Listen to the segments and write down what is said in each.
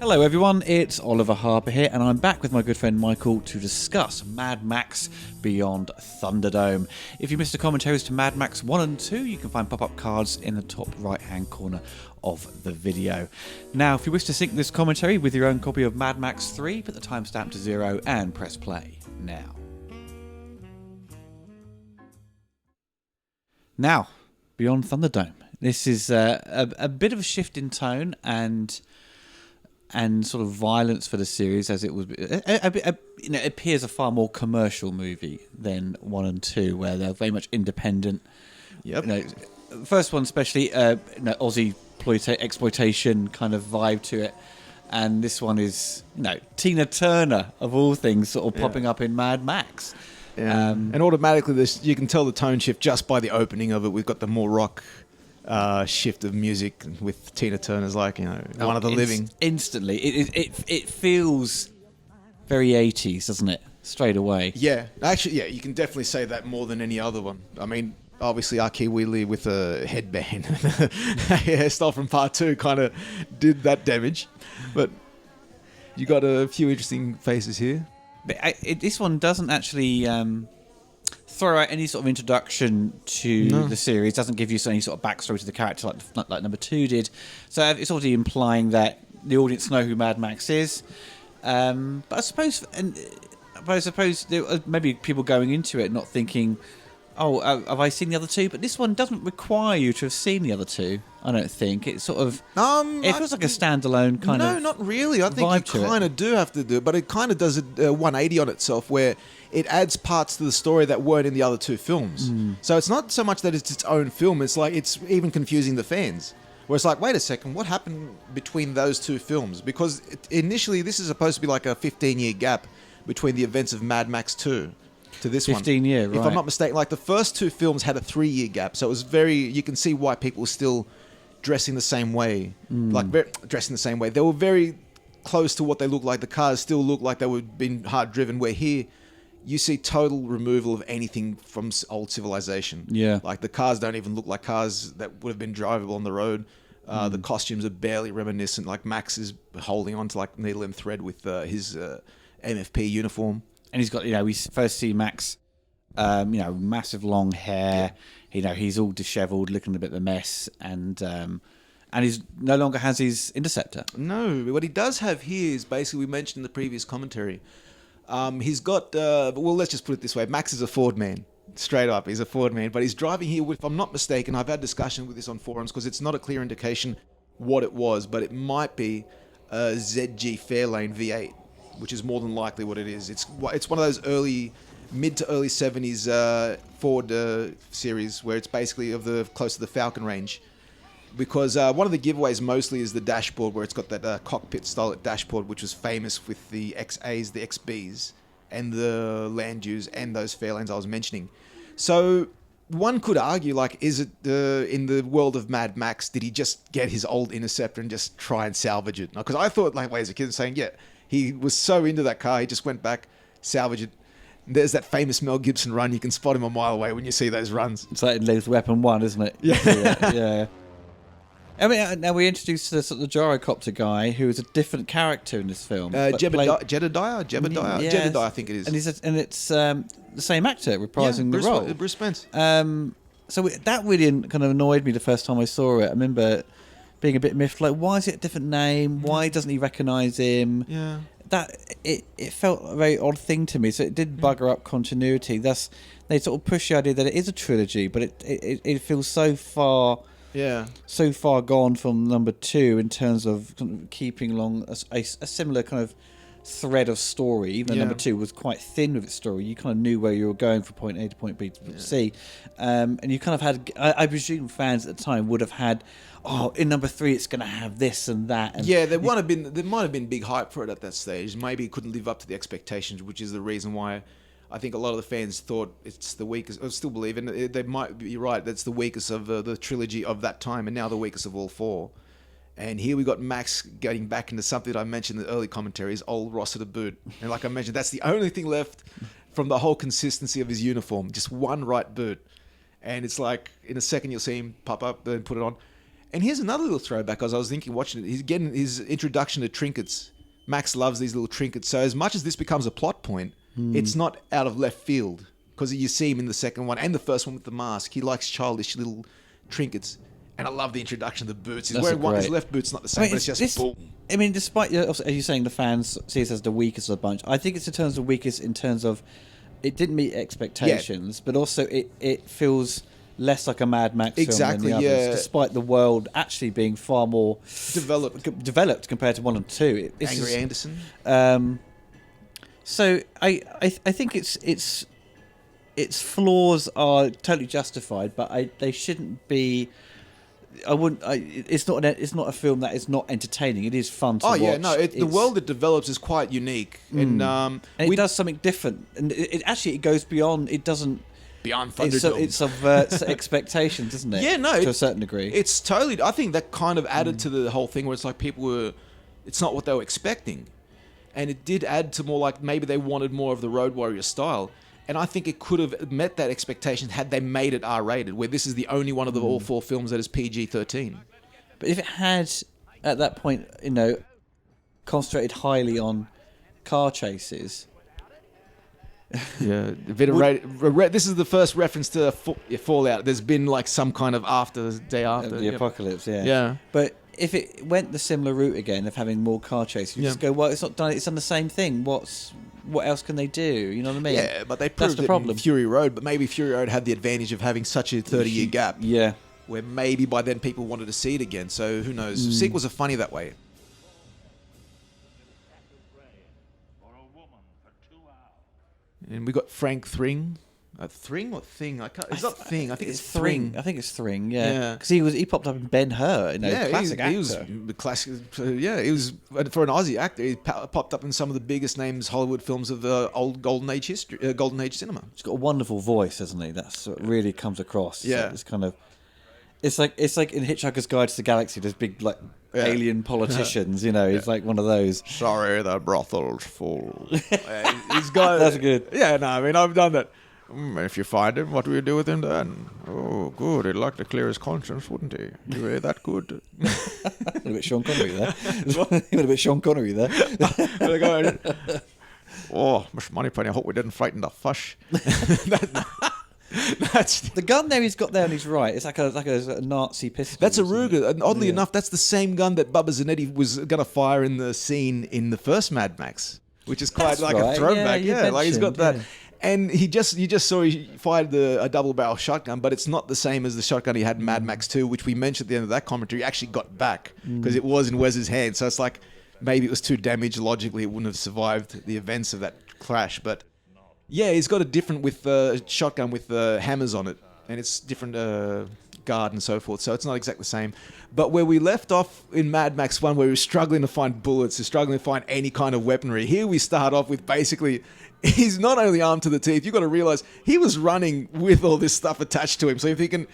Hello everyone, it's Oliver Harper here, and I'm back with my good friend Michael to discuss Mad Max Beyond Thunderdome. If you missed the commentaries to Mad Max 1 and 2, you can find pop-up cards in the top right-hand corner of the video. Now, if you wish to sync this commentary with your own copy of Mad Max 3, put the timestamp to 0 and press play now. Now, Beyond Thunderdome. This is a bit of a shift in tone and sort of violence for the series, as it was. It appears a far more commercial movie than 1 and 2, where they're very much independent. Yep. First one especially, Aussie exploitation kind of vibe to it, and this one is, Tina Turner of all things, sort of popping up in Mad Max. Yeah. And automatically, you can tell the tone shift just by the opening of it. We've got the more rock shift of music with Tina Turner's one of the living. Instantly, it feels very 80s, doesn't it? Straight away. Yeah, actually, you can definitely say that more than any other one. I mean, obviously, Aki Wheelie with a headband, hairstyle from Part 2 kind of did that damage. But you got a few interesting faces here. But this one doesn't actually throw out any sort of introduction to the series, doesn't give you any sort of backstory to the character like number 2 did. So it's already implying that the audience know who Mad Max is. But I suppose there maybe people going into it not thinking, have I seen the other 2? But this one doesn't require you to have seen the other 2. I don't think it's sort of. It feels like a standalone kind of. No, not really. I think you kind of do have to do it, but it kind of does a 180 on itself, where it adds parts to the story that weren't in the other 2 films. So it's not so much that it's its own film. It's like it's even confusing the fans. Where it's like, wait a second, what happened between those 2 films? Because initially, this is supposed to be like a 15-year gap between the events of Mad Max 2 to this 15 year, right. If I'm not mistaken, like the first 2 films had a 3-year gap. So it was you can see why people were still dressing the same way. Dressing the same way. They were very close to what they looked like. The cars still looked like they were being hard driven, where here you see total removal of anything from old civilization. Yeah. Like the cars don't even look like cars that would have been drivable on the road. The costumes are barely reminiscent. Like Max is holding on to like needle and thread with his MFP uniform. And he's got, we first see Max, massive long hair. He's all dishevelled, looking a bit of a mess, and he's no longer has his interceptor. No, what he does have here is basically, we mentioned in the previous commentary. He's got, let's just put it this way: Max is a Ford man, straight up. He's a Ford man, but he's driving here. If I'm not mistaken, I've had discussion with this on forums because it's not a clear indication what it was, but it might be a ZG Fairlane V8. Which is more than likely what it is. It's one of those mid to early 70s Ford series where it's basically close to the Falcon range. Because one of the giveaways mostly is the dashboard, where it's got that cockpit style dashboard, which was famous with the XAs, the XBs, and the Landus and those Fairlanes I was mentioning. So one could argue, is it in the world of Mad Max, did he just get his old Interceptor and just try and salvage it? Because I thought, as a kid, saying, he was so into that car, he just went back, salvaged it. There's that famous Mel Gibson run. You can spot him a mile away when you see those runs. It's like in Lethal Weapon 1, isn't it? Yeah. I mean, now we introduced the gyrocopter guy, who is a different character in this film. Jedediah, yes. I think it is. And it's the same actor reprising the role. Bruce Spence. So that really kind of annoyed me the first time I saw it. I remember being a bit miffed, why is it a different name? Why doesn't he recognise him? Yeah. That it felt a very odd thing to me. So it did bugger up continuity. Thus, they sort of push the idea that it is a trilogy, but it feels so far gone from number 2 in terms of keeping along a similar kind of thread of story. Even though number 2 was quite thin with its story, you kind of knew where you were going from point A to point B to point C, and you kind of had. I presume fans at the time would have had. In number 3, it's going to have this and that. And there might have been big hype for it at that stage. Maybe it couldn't live up to the expectations, which is the reason why I think a lot of the fans thought it's the weakest. I still believe, and they might be right, that's the weakest of the trilogy of that time, and now the weakest of all 4. And here we got Max getting back into something that I mentioned in the early commentary, his old Rossiter boot. And like I mentioned, that's the only thing left from the whole consistency of his uniform. Just one right boot. And it's like, in a second you'll see him pop up and put it on. And here's another little throwback. As I was thinking, watching it, he's getting his introduction to trinkets. Max loves these little trinkets. So as much as this becomes a plot point, it's not out of left field. Because you see him in the second one and the first one with the mask. He likes childish little trinkets. And I love the introduction of the boots. He's wearing one. His left boot's not the same, but it's just boom. I mean, despite, as you're saying, the fans see it as the weakest of the bunch, I think it's in terms of weakest in terms of it didn't meet expectations, but also it feels less like a Mad Max film than the others, despite the world actually being far more developed compared to 1 and 2. Angry Anderson. So I think its flaws are totally justified, but they shouldn't be. I wouldn't. It's not a film that is not entertaining. It is fun to watch. The world it develops is quite unique, and it does something different, and it goes beyond. It doesn't. Beyond Thunderdome. It subverts expectations, doesn't it? Yeah, no. To a certain degree. It's totally... I think that kind of added to the whole thing where it's like people were... It's not what they were expecting. And it did add to more like maybe they wanted more of the Road Warrior style. And I think it could have met that expectation had they made it R-rated, where this is the only one of the all 4 films that is PG-13. But if it had, at that point, concentrated highly on car chases... Yeah, a bit of this is the first reference to Fallout. There's been like some kind of day after the apocalypse. Yeah. But if it went the similar route again of having more car chases, you just go, well, it's not done. It's done the same thing. What else can they do? You know what I mean? Yeah, but they proved it in Fury Road. But maybe Fury Road had the advantage of having such a 30-year gap. Yeah, where maybe by then people wanted to see it again. So who knows? Sequels are funny that way. And we got Frank Thring. Thring or Thing? It's not Thing. I think it's Thring. I think it's Thring. Yeah, because he popped up in Ben-Hur. Classic actor. He was the classic. He was for an Aussie actor. He popped up in some of the biggest names Hollywood films of the old Golden Age history, Golden Age cinema. He's got a wonderful voice, hasn't he? That's what really comes across. Yeah, it's kind of. It's like in Hitchhiker's Guide to the Galaxy. There's big alien politicians. He's like one of those. Sorry, the brothel's full. He's got. That's good. Yeah, no, I mean I've done that. If you find him, what will you do with him then? Oh, good. He'd like to clear his conscience, wouldn't he? You were that good. A bit Sean Connery there. A bit Sean Connery there. Oh, Mr. Moneypenny, I hope we didn't frighten the fush. That's the gun there he's got there on his right. It's like a Nazi pistol. That's a Ruger, and oddly enough, that's the same gun that Bubba Zanetti was going to fire in the scene in the first Mad Max, which is quite a throwback. Yeah, like he's got that. Yeah. And you just saw he fired a double barrel shotgun, but it's not the same as the shotgun he had in Mad Max 2, which we mentioned at the end of that commentary. He actually got back because it was in Wes's hand. So it's like maybe it was too damaged. Logically, it wouldn't have survived the events of that crash. But yeah, he's got a different shotgun with hammers on it, and it's different guard and so forth. So it's not exactly the same. But where we left off in Mad Max 1, where we were struggling to find bullets, struggling to find any kind of weaponry, here we start off with basically... He's not only armed to the teeth. You've got to realize he was running with all this stuff attached to him. So if he can,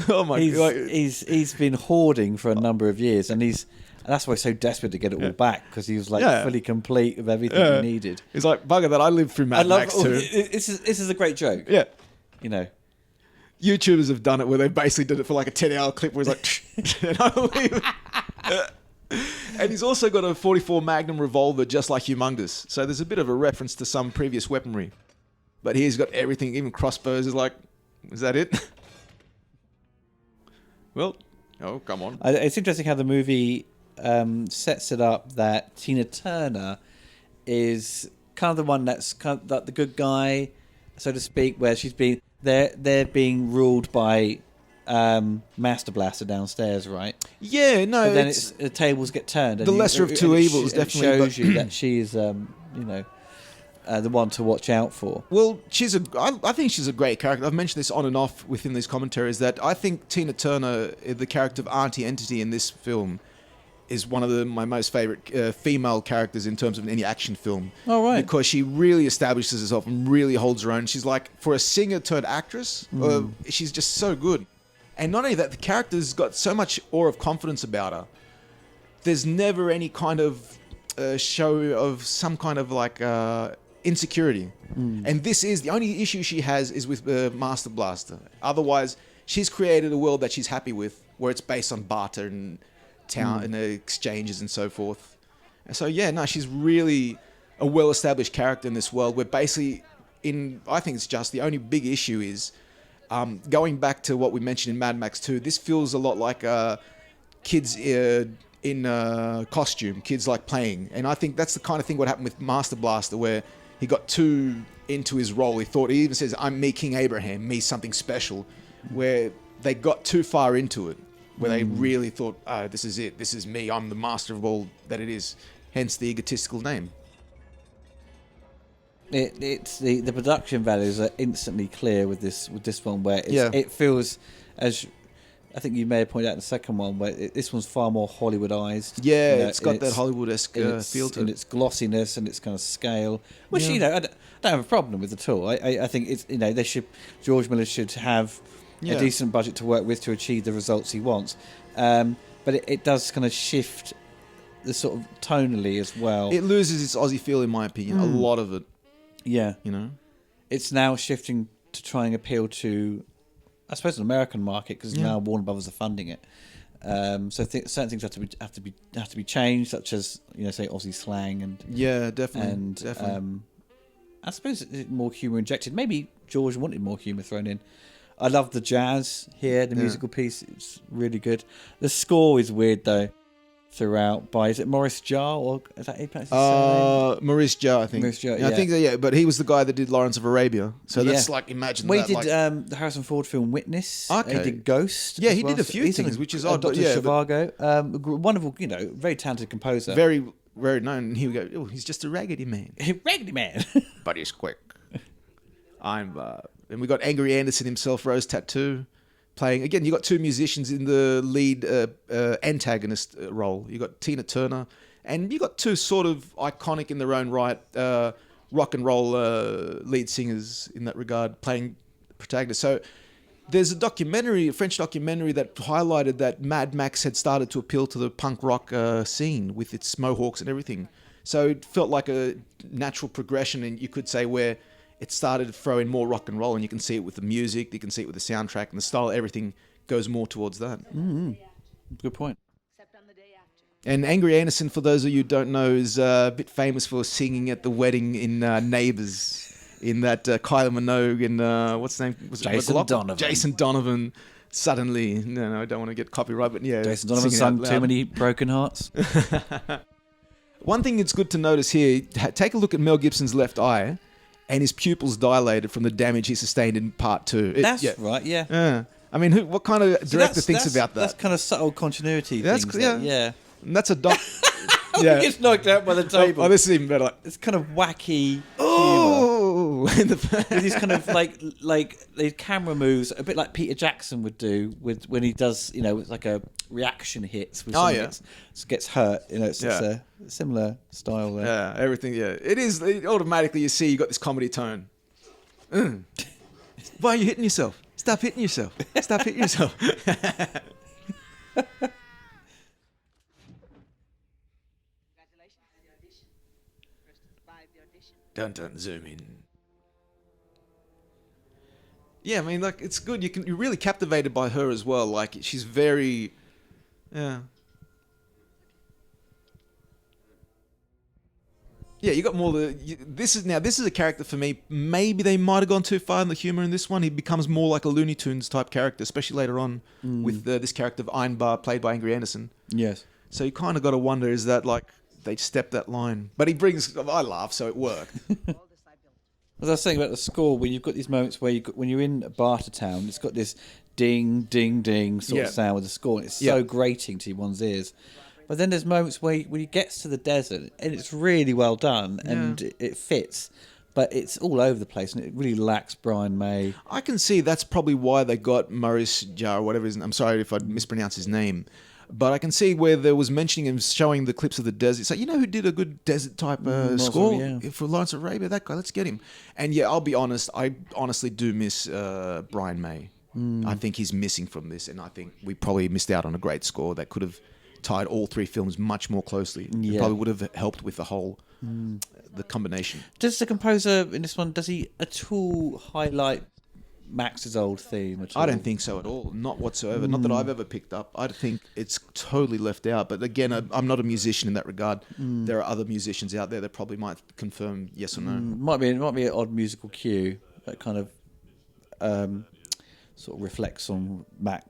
oh my god, he's been hoarding for a number of years, and that's why he's so desperate to get it all back, because he was fully complete with everything he needed. He's like, bugger that. I lived through Mad Max too. This is a great joke. Yeah, YouTubers have done it where they basically did it for like a 10-hour clip where he's like, and I believe it. And he's also got a 44 Magnum revolver just like Humongous. So there's a bit of a reference to some previous weaponry. But he's got everything, even crossbows. Is like, is that it? Well, oh, come on. It's interesting how the movie sets it up that Tina Turner is kind of the one that's kind of like the good guy, so to speak, where she's been... They're being ruled by... Master Blaster downstairs, right? Yeah, no. But then the tables get turned. The lesser of two evils, definitely. It shows you that she's, the one to watch out for. Well, I think she's a great character. I've mentioned this on and off within these commentaries that I think Tina Turner, the character of Auntie Entity in this film, is one of my most favourite female characters in terms of any action film. Oh, right. Because she really establishes herself and really holds her own. She's like, for a singer turned actress, she's just so good. And not only that, the character's got so much awe of confidence about her. There's never any kind of show of some kind of like insecurity. And this is the only issue she has is with Master Blaster. Otherwise, she's created a world that she's happy with. where it's based on barter and town and exchanges and so forth. And so she's really a well-established character in this world. Where basically, I think it's just the only big issue is going back to what we mentioned in Mad Max 2. This feels a lot like kids in costume, kids like playing, and I think that's the kind of thing what happened with Master Blaster, where he got too into his role. He even says, "I'm me, King Abraham, me something special," where they got too far into it, where they really thought, "Oh, this is it. This is me. I'm the master of all that it is." Hence the egotistical name. It's the production values are instantly clear with this one, where it feels, as I think you may have pointed out in the second one, where this one's far more Hollywoodized. Yeah, it's got that Hollywood-esque feel to it. And its glossiness and its kind of scale, which I don't have a problem with at all. I think it's George Miller should have a decent budget to work with to achieve the results he wants, but it does kind of shift the sort of tonally as well. It loses its Aussie feel, in my opinion. A lot of it. Yeah, it's now shifting to try and appeal to, I suppose, an American market, because now Warner Brothers are funding it. So certain things have to be changed, such as say Aussie slang and definitely. And I suppose it's more humour injected. Maybe George wanted more humour thrown in. I love the jazz here, the musical piece. It's really good. The score is weird though. Throughout by, is it Maurice Jarre, or is that Maurice Jarre, I think. Maurice Jarre, I think but he was the guy that did Lawrence of Arabia. So that's like, imagine that. He did the Harrison Ford film Witness. Okay. He did Ghost. Yeah, he did a few things, which is odd. Dr. Zhivago, wonderful, very talented composer. Very, very known. And he would go, he's just a raggedy man. Raggedy man. But he's quick. And we got Angry Anderson himself, Rose Tattoo. Playing again, you got two musicians in the lead antagonist role. You got Tina Turner, and you got two sort of iconic in their own right rock and roll lead singers in that regard, playing protagonists. So there's a French documentary that highlighted that Mad Max had started to appeal to the punk rock scene with its mohawks and everything. So it felt like a natural progression, and you could say where it started to throw in more rock and roll, and you can see it with the music, you can see it with the soundtrack and the style. Everything goes more towards that. Good point. And Angry Anderson, for those of you who don't know, is a bit famous for singing at the wedding in Neighbours, in that Kylie Minogue and what's his name? Jason Donovan. Jason Donovan. Suddenly, no, I don't want to get copyright, but Jason Donovan sung Too Many Broken Hearts. One thing that's good to notice here, take a look at Mel Gibson's left eye. And his pupils dilated from the damage he sustained in part 2. That's right, yeah. I mean, what kind of director thinks about that? That's kind of subtle continuity. That's things, yeah. And that's a doc. He gets knocked out by the table. Oh, this is even better. It's kind of wacky. Oh, with these kind of like these camera moves, a bit like Peter Jackson would do when he does, it's like a reaction hits. With gets hurt. It's a similar style there. Yeah, everything. Yeah, it is. Automatically, you see you got this comedy tone. Why are you hitting yourself? Stop hitting yourself. Stop hitting yourself. Dun, zoom in. Yeah, I mean, like, it's good. You're really captivated by her as well. Like, she's very, yeah. Yeah, you got more. This is a character for me. Maybe they might have gone too far in the humor in this one. He becomes more like a Looney Tunes type character, especially later on with this character of Einbar, played by Angry Anderson. Yes. So you kind of got to wonder, is that like they stepped that line? But I laugh, so it worked. As I was saying about the score, when you've got these moments where when you're in Bartertown, it's got this ding, ding, ding sort of sound with the score, and it's so grating to one's ears. But then there's moments when he gets to the desert, and it's really well done, and it fits. But it's all over the place, and it really lacks Brian May. I can see that's probably why they got Maurice Jarre, whatever his name. I'm sorry if I mispronounce his name. But I can see where there was mentioning him showing the clips of the desert. So, who did a good desert type score for Lawrence of Arabia? That guy, let's get him. And I'll be honest, I honestly do miss Brian May. I think he's missing from this, and I think we probably missed out on a great score that could have tied all three films much more closely. It probably would have helped with the whole, the combination. Does the composer in this one, does he at all highlight Max's old theme at all? I don't think so at all. Not whatsoever. Not that I've ever picked up. I think it's totally left out. But again, I'm not a musician in that regard. There are other musicians out there that probably might confirm yes or no. Might be an odd musical cue that kind of sort of reflects on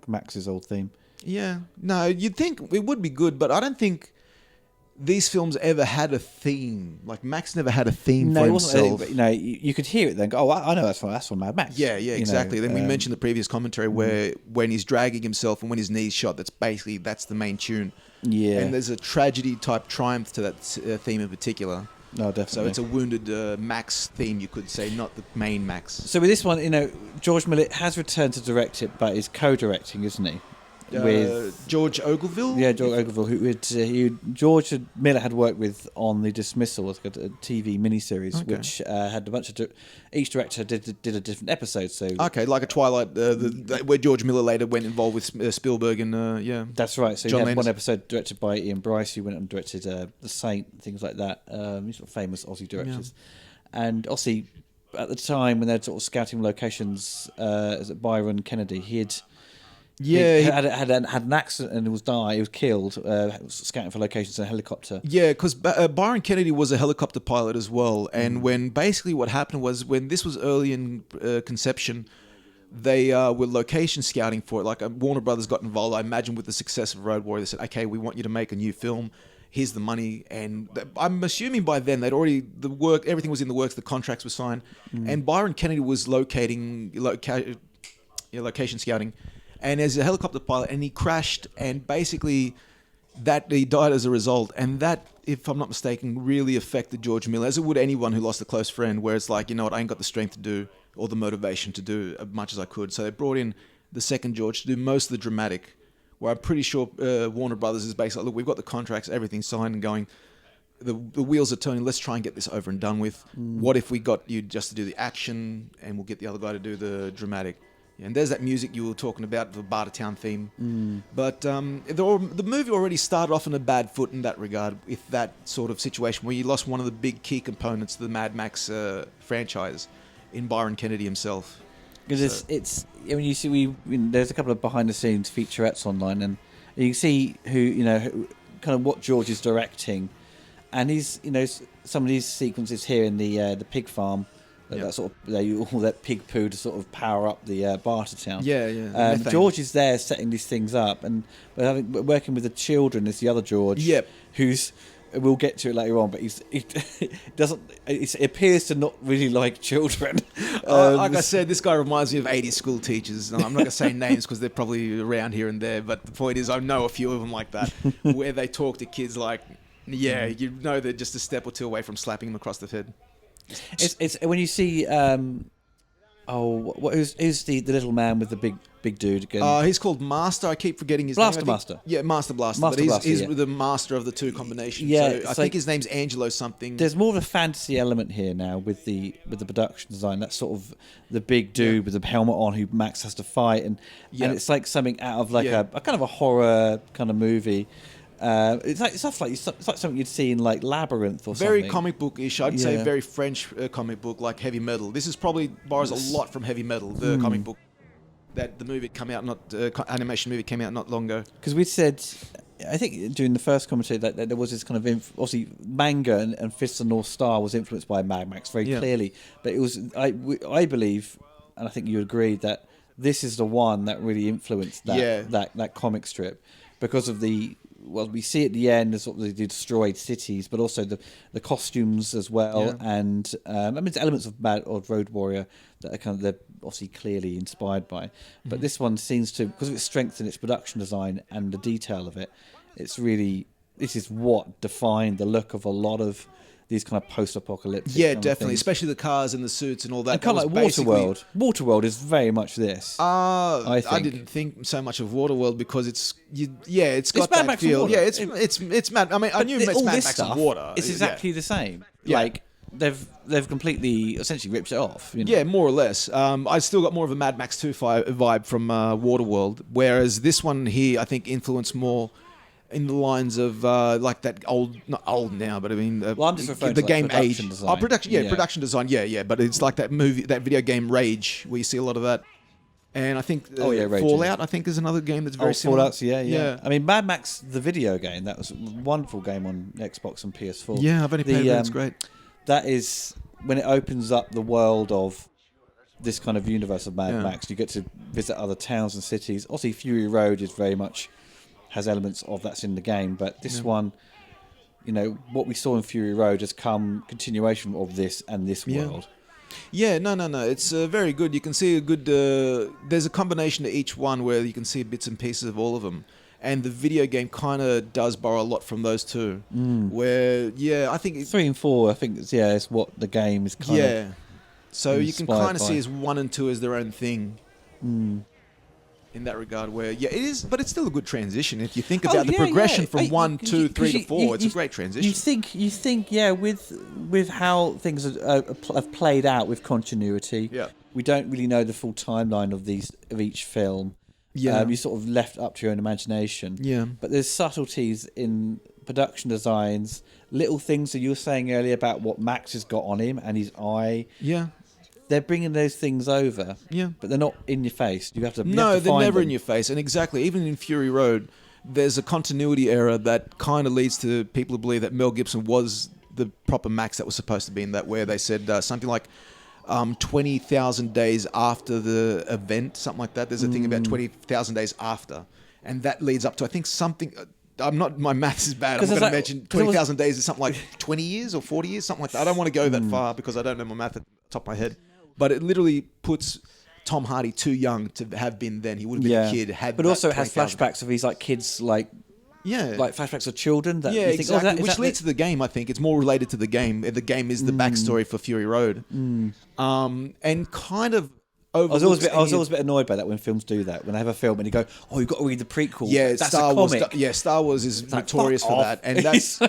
Max's old theme. Yeah. No, you'd think it would be good, but I don't think these films ever had a theme. Like, Max never had a theme for himself. You could hear it then go, oh, I know that's from Mad Max. Yeah, exactly. Then we mentioned the previous commentary where when he's dragging himself and when his knee's shot, that's the main tune. Yeah. And there's a tragedy-type triumph to that theme in particular. No, definitely. So it's a wounded Max theme, you could say, not the main Max. So with this one, George Miller has returned to direct it, but he's co-directing, isn't he? With George Ogilvie? Yeah, George Ogilvie, George Miller had worked with on The Dismissal, a TV miniseries, which had a bunch of... each director did a different episode. So okay, like a Twilight, where George Miller later went involved with Spielberg and, yeah. That's right. So John he had Landis. one episode directed by Ian Bryce, who went and directed The Saint, things like that. These sort of famous Aussie directors. Yeah. And Aussie, at the time, when they're sort of scouting locations, at Byron Kennedy, he had an accident and he was killed, scouting for locations in a helicopter. Yeah, because Byron Kennedy was a helicopter pilot as well. And when basically what happened was when this was early in conception, they were location scouting for it. Like Warner Brothers got involved, I imagine, with the success of Road Warrior. They said, okay, we want you to make a new film. Here's the money. And I'm assuming by then they'd already, everything was in the works, the contracts were signed. And Byron Kennedy was location scouting. And as a helicopter pilot, and he crashed, and basically he died as a result. And that, if I'm not mistaken, really affected George Miller, as it would anyone who lost a close friend, where it's like, you know what, I ain't got the strength to do, or the motivation to do as much as I could. So they brought in the second George to do most of the dramatic, where I'm pretty sure Warner Brothers is basically, look, we've got the contracts, everything's signed and going, the wheels are turning, let's try and get this over and done with. What if we got you just to do the action, and we'll get the other guy to do the dramatic? And there's that music you were talking about, the Bartertown theme. But the movie already started off on a bad foot in that regard, with that sort of situation where you lost one of the big key components of the Mad Max franchise in Byron Kennedy himself. Because it's when you see there's a couple of behind the scenes featurettes online, and you can see who kind of what George is directing, and he's some of these sequences here in the pig farm. That sort of all that pig poo to sort of power up the Bartertown. Yeah. George is there setting these things up, and working with the children is the other George. Yep. Who's we'll get to it later on, but he doesn't. It appears to not really like children. Like I said, this guy reminds me of 80s school teachers. I'm not going to say names because they're probably around here and there, but the point is, I know a few of them like that, where they talk to kids like, they're just a step or two away from slapping them across the head. It's when you see who's the little man with the big dude again? He's called Master. I keep forgetting his name. Master. Yeah, Master Blaster. But he's the master of the two combinations. Yeah, so I think his name's Angelo something. There's more of a fantasy element here now with the production design. That's sort of the big dude with the helmet on who Max has to fight, and it's like something out of like a kind of a horror kind of movie. It's like something you'd see in like Labyrinth or something. Very comic book-ish. I'd say very French comic book, like Heavy Metal. This is probably borrows a lot from Heavy Metal, the comic book. That the movie came out animation movie came out not long ago. Because we said, I think during the first commentary that there was this kind of obviously manga and Fist of the North Star was influenced by Mad Max very clearly, but it was I believe, and I think you agree that this is the one that really influenced that comic strip because of we see at the end sort of the destroyed cities, but also the costumes as well, and it's elements of Road Warrior that are they're obviously clearly inspired by. But this one seems to, because of its strength in its production design and the detail of it, this is what defined the look of a lot of these kind of post-apocalyptic. Yeah, definitely, especially the cars and the suits and all that. And kind of like Waterworld. Waterworld is very much this. I didn't think so much of Waterworld because it's got that Max feel. Yeah, it's Mad. I mean, I knew it's Mad Max and water. It's exactly the same. Yeah. Like they've completely essentially ripped it off. Yeah, more or less. I still got more of a Mad Max 2 vibe from Waterworld, whereas this one here I think influenced more in the lines of like that old, not old now, but I mean, I'm just referring the to game production age. design. Production design, yeah. But it's like that video game Rage, where you see a lot of that. And I think Fallout, I think, is another game that's very similar. Fallout's, yeah. I mean, Mad Max, the video game, that was a wonderful game on Xbox and PS4. Yeah, I've only played it, it's great. That is, when it opens up the world of this kind of universe of Mad Max, you get to visit other towns and cities. Obviously, Fury Road is very much, has elements of that's in the game, but this one, you know, what we saw in Fury Road has come continuation of this and this world. Yeah, no. It's very good. You can see a good... there's a combination to each one where you can see bits and pieces of all of them. And the video game kind of does borrow a lot from those two. Where, I think... 3 and 4, I think, is what the game is kind of... So you can kind of see as 1 and 2 as their own thing. In that regard, where it is, but it's still a good transition if you think about the progression from 1, 2, 3 to 4. It's a great transition. You think, with how things have played out with continuity. Yeah, we don't really know the full timeline of each film. Yeah, you sort of left up to your own imagination. Yeah, but there's subtleties in production designs, little things that you were saying earlier about what Max has got on him and his eye. Yeah. They're bringing those things over, but they're not in your face. You have to. No, they're never in your face. And exactly, even in Fury Road, there's a continuity error that kind of leads to people who believe that Mel Gibson was the proper Max that was supposed to be in that. Where they said something like 20,000 days after the event, something like that. There's a thing about 20,000 days after, and that leads up to I think something. My maths is bad. I'm going to mention 20,000 days is something like 20 years or 40 years, something like that. I don't want to go that far because I don't know my math at the top of my head. But it literally puts Tom Hardy too young to have been then. He would have been a kid. But also it has flashbacks of these like kids, like flashbacks of children. That you think, exactly. Which leads to the game. I think it's more related to the game. The game is the backstory for Fury Road, and kind of. I was always a bit annoyed by that when films do that. When they have a film and you go, "Oh, you've got to read the prequel." Yeah, that's Star a Wars. comic. Star Wars is notorious for that, and that's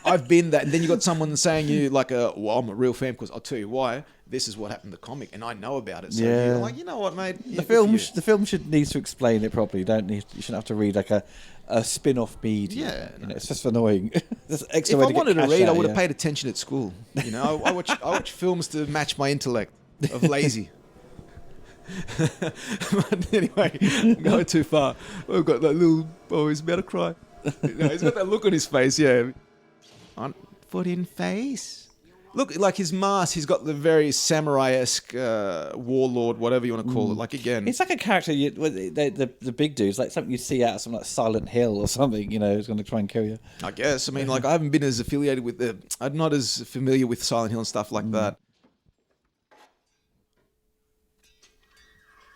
I've been that. And then you got someone saying you like, "Well, I'm a real fan because I'll tell you why. This is what happened in the comic, and I know about it." So you're like, you know what, mate? The film should need to explain it properly. You shouldn't have to read like a spin-off media. Yeah, it's just annoying. If I wanted to read, I would have paid attention at school. You know, I watch films to match my intellect of lazy. But anyway, I'm going too far. We've got that little boy who's about to cry. He's got that look on his face, on foot in face. Look, like his mask, he's got the very samurai-esque warlord, whatever you want to call it. Like, again... It's like a character, the big dude's like something you'd see out of something like Silent Hill or something, who's going to try and kill you. I guess. I mean, like, I haven't been as affiliated with... I'm not as familiar with Silent Hill and stuff like that.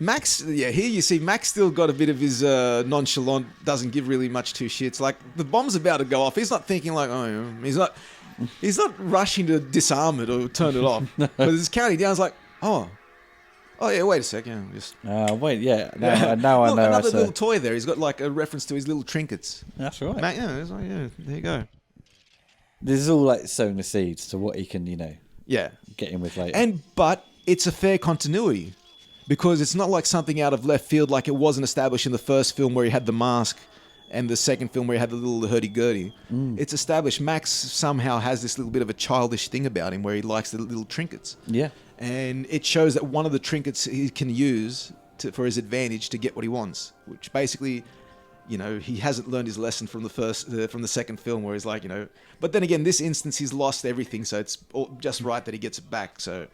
Max, here you see Max still got a bit of his nonchalant, doesn't give really much two shits. Like, the bomb's about to go off. He's not thinking like, he's not rushing to disarm it or turn it off. But it's counting down. It's like, oh yeah, wait a second. Now I know. Another little toy there. He's got like a reference to his little trinkets. That's right. It's like, there you go. This is all like sowing the seeds to what he can, get in with later. But it's a fair continuity. Because it's not like something out of left field like it wasn't established in the first film where he had the mask and the second film where he had the little hurdy-gurdy. It's established. Max somehow has this little bit of a childish thing about him where he likes the little trinkets. Yeah. And it shows that one of the trinkets he can use for his advantage to get what he wants, which basically, he hasn't learned his lesson from the second film where he's like, But then again, this instance, he's lost everything, so it's just right that he gets it back. So,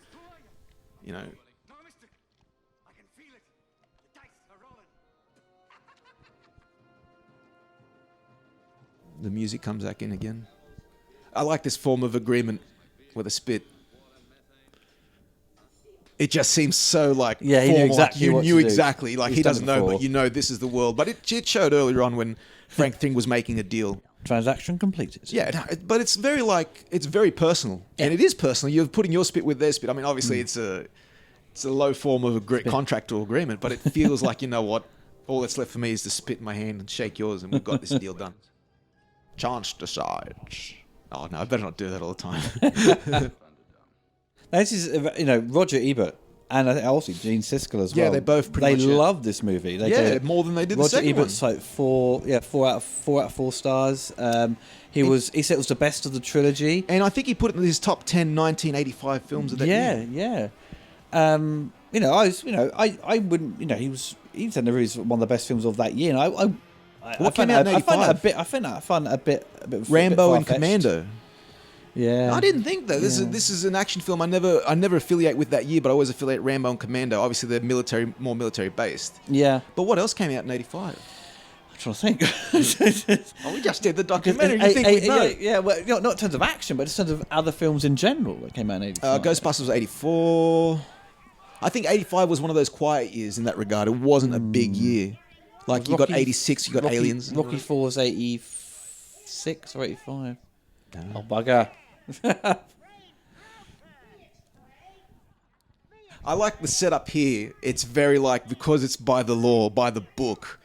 The music comes back in again. I like this form of agreement with a spit. It just seems so like he knew exactly like you knew exactly like he doesn't know, but this is the world. But it showed earlier on when Frank Thing was making a deal. Transaction completed. Yeah, but it's very personal, and it is personal. You're putting your spit with their spit. I mean, obviously it's a low form of a contract or agreement, but it feels like what? All that's left for me is to spit in my hand and shake yours, and we've got this deal done. Chance decides. Oh no, I better not do that all the time. This is, Roger Ebert And I think also Gene Siskel as well. Yeah, they both pretty much... They love this movie. They did. More than they did Roger the second Ebert's one. Like 4 out of 4 stars. He said it was the best of the trilogy. And I think he put it in his top 10 1985 films of that year. Yeah. I wouldn't, he said it was one of the best films of that year. And What came out in 85? I found that a bit Rambo and Commando. Yeah, I didn't think that. This is an action film. I never affiliate with that year, but I always affiliate Rambo and Commando. Obviously, they're more military based. Yeah. But what else came out in 85? I'm trying to think. We just did the documentary. You think we'd know? Yeah. Well, not in terms of action, but in terms of other films in general that came out in 85. Ghostbusters was 84. I think 85 was one of those quiet years in that regard. It wasn't a big year. Like you got 86, you got Aliens. Rocky 4 was 86 or 85. Oh, bugger. I like the setup here. It's very because it's by the law, by the book.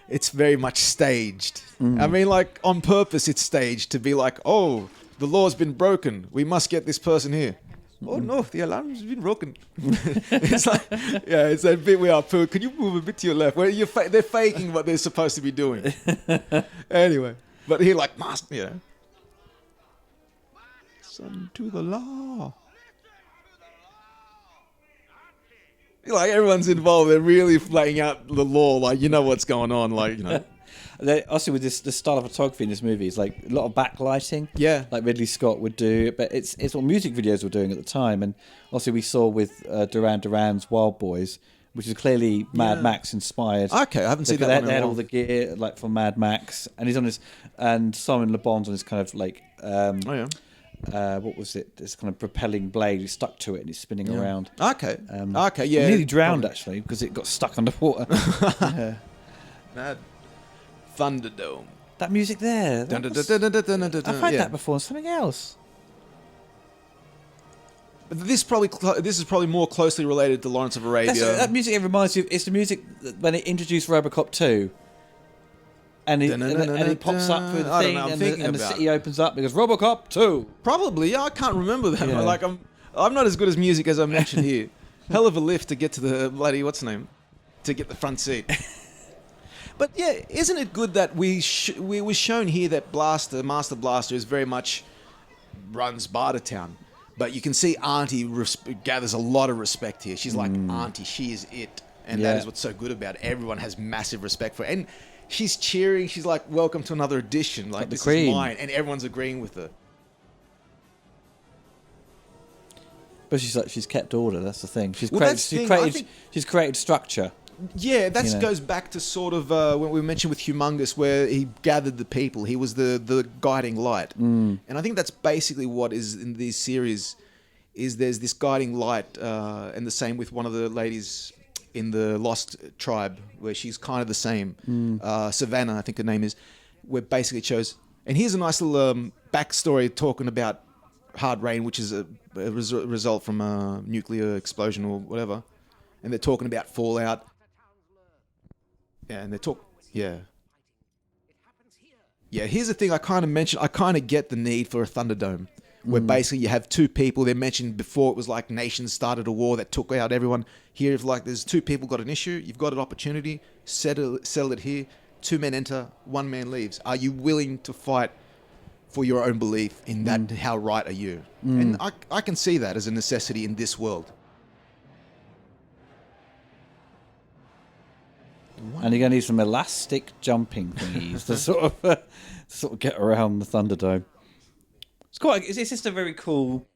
It's very much staged. I mean, on purpose, it's staged to be oh, the law's been broken. We must get this person here. Oh no, the alarm's been broken. It's it's that bit where could you move a bit to your left? Where they're faking what they're supposed to be doing. Anyway, but he master, Son to the law. Everyone's involved. They're really laying out the law. What's going on. Also, with the style of photography in this movie, it's a lot of backlighting. Yeah. Like Ridley Scott would do. But it's what music videos were doing at the time. And also we saw with Duran Duran's Wild Boys, which is clearly Mad Max inspired. Okay, I haven't seen that one. They had all the gear from Mad Max. And he's on his... And Simon Le Bon's on his kind of what was it? This kind of propelling blade. He's stuck to it and he's spinning around. Okay. He nearly drowned actually because it got stuck underwater. Mad Thunderdome. That music there. I've heard that before. Something else. But this is probably more closely related to Lawrence of Arabia. That music, it reminds you. It's the music when it introduced RoboCop 2. And he pops up through the thing, and the city opens up because RoboCop 2. Probably, I can't remember that. Yeah. I'm not as good as music as I mentioned here. Hell of a lift to get to the bloody to get the front seat. But yeah, isn't it good that we were shown here that Master Blaster is very much runs Bartertown, but you can see Auntie gathers a lot of respect here. She's like Auntie, she is it, and that is what's so good about it. Everyone has massive respect for her. And she's cheering. She's like, welcome to another edition. This is mine. And everyone's agreeing with her. But she's kept order. That's the thing. She's created structure. Yeah, that goes back to sort of when we mentioned with Humongous, where he gathered the people. He was the guiding light. And I think that's basically what is in these series, is there's this guiding light, and the same with one of the ladies in the Lost Tribe, where she's kind of the same. Savannah, I think her name is, where basically it shows... And here's a nice little backstory talking about Hard Rain, which is a result from a nuclear explosion or whatever. And they're talking about fallout. Yeah, and they talk... Yeah. Yeah, here's the thing I kind of mentioned. I kind of get the need for a Thunderdome, where basically you have two people. They mentioned before it was like nations started a war that took out everyone. Here, if there's two people got an issue, you've got an opportunity, settle it here. Two men enter, one man leaves. Are you willing to fight for your own belief in that? How right are you? And I can see that as a necessity in this world. And you're going to need some elastic jumping thingies to sort of get around the Thunderdome. It's just a very cool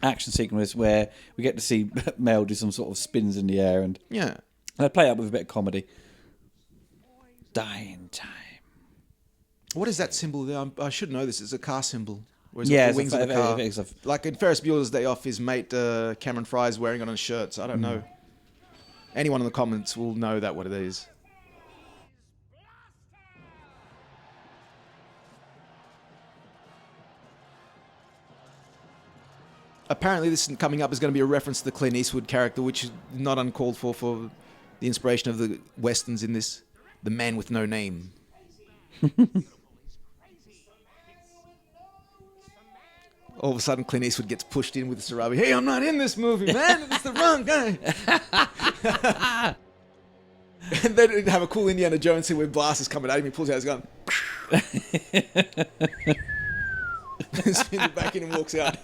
action sequence where we get to see Mel do some sort of spins in the air and they play up with a bit of comedy. Dying time. What is that symbol there? I should know this. It's a car symbol. Yeah, the wings of the car. Like in Ferris Bueller's Day Off, his mate Cameron Fry is wearing it on a shirt. So I don't know. Anyone in the comments will know that what it is. Apparently, this coming up is going to be a reference to the Clint Eastwood character, which is not uncalled for the inspiration of the westerns in this. The Man with No Name. All of a sudden, Clint Eastwood gets pushed in with the Sarabi. Hey, I'm not in this movie, man. It's the wrong guy. And then he'd have a cool Indiana Jones scene where Blast is coming at him. He pulls out his gun. Spins it back in and walks out.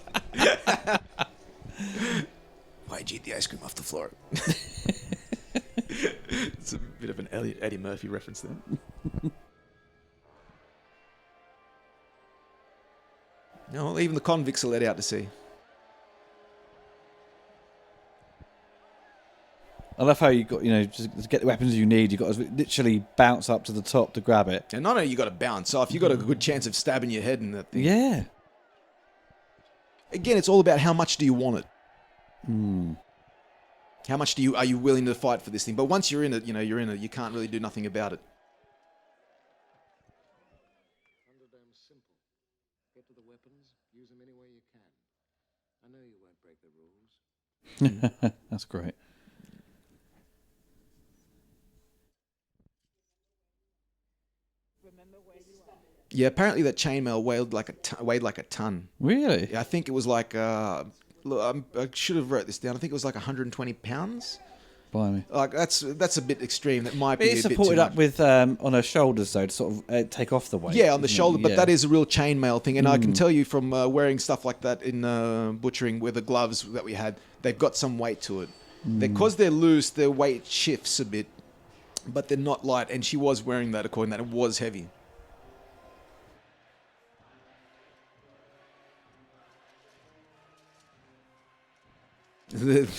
Why'd you eat the ice cream off the floor? It's a bit of an Eddie Murphy reference there. No, even the convicts are let out to sea. I love how you got, just to get the weapons you need, you got to literally bounce up to the top to grab it. And not only you got to bounce off, you got a good chance of stabbing your head in that thing. Yeah. Again, it's all about how much do you want it. How much are you willing to fight for this thing? But once you're in it, you're in it. You can't really do nothing about it. Thunderdome's simple. Get to the weapons, use them any way you can. I know you won't break the rules. That's great. Yeah, apparently that chainmail weighed like a ton. Really? Yeah, I think it was like. Look, I should have wrote this down. I think it was like 120 pounds. Blimey. Like that's a bit extreme. That might be. It's a bit supported too up much. with on her shoulders though to sort of take off the weight. Yeah, on the shoulder, but Yeah. that is a real chainmail thing. And I can tell you from wearing stuff like that in butchering with the gloves that we had, they've got some weight to it. Because they're loose, their weight shifts a bit, but they're not light. And she was wearing that according to that. It was heavy.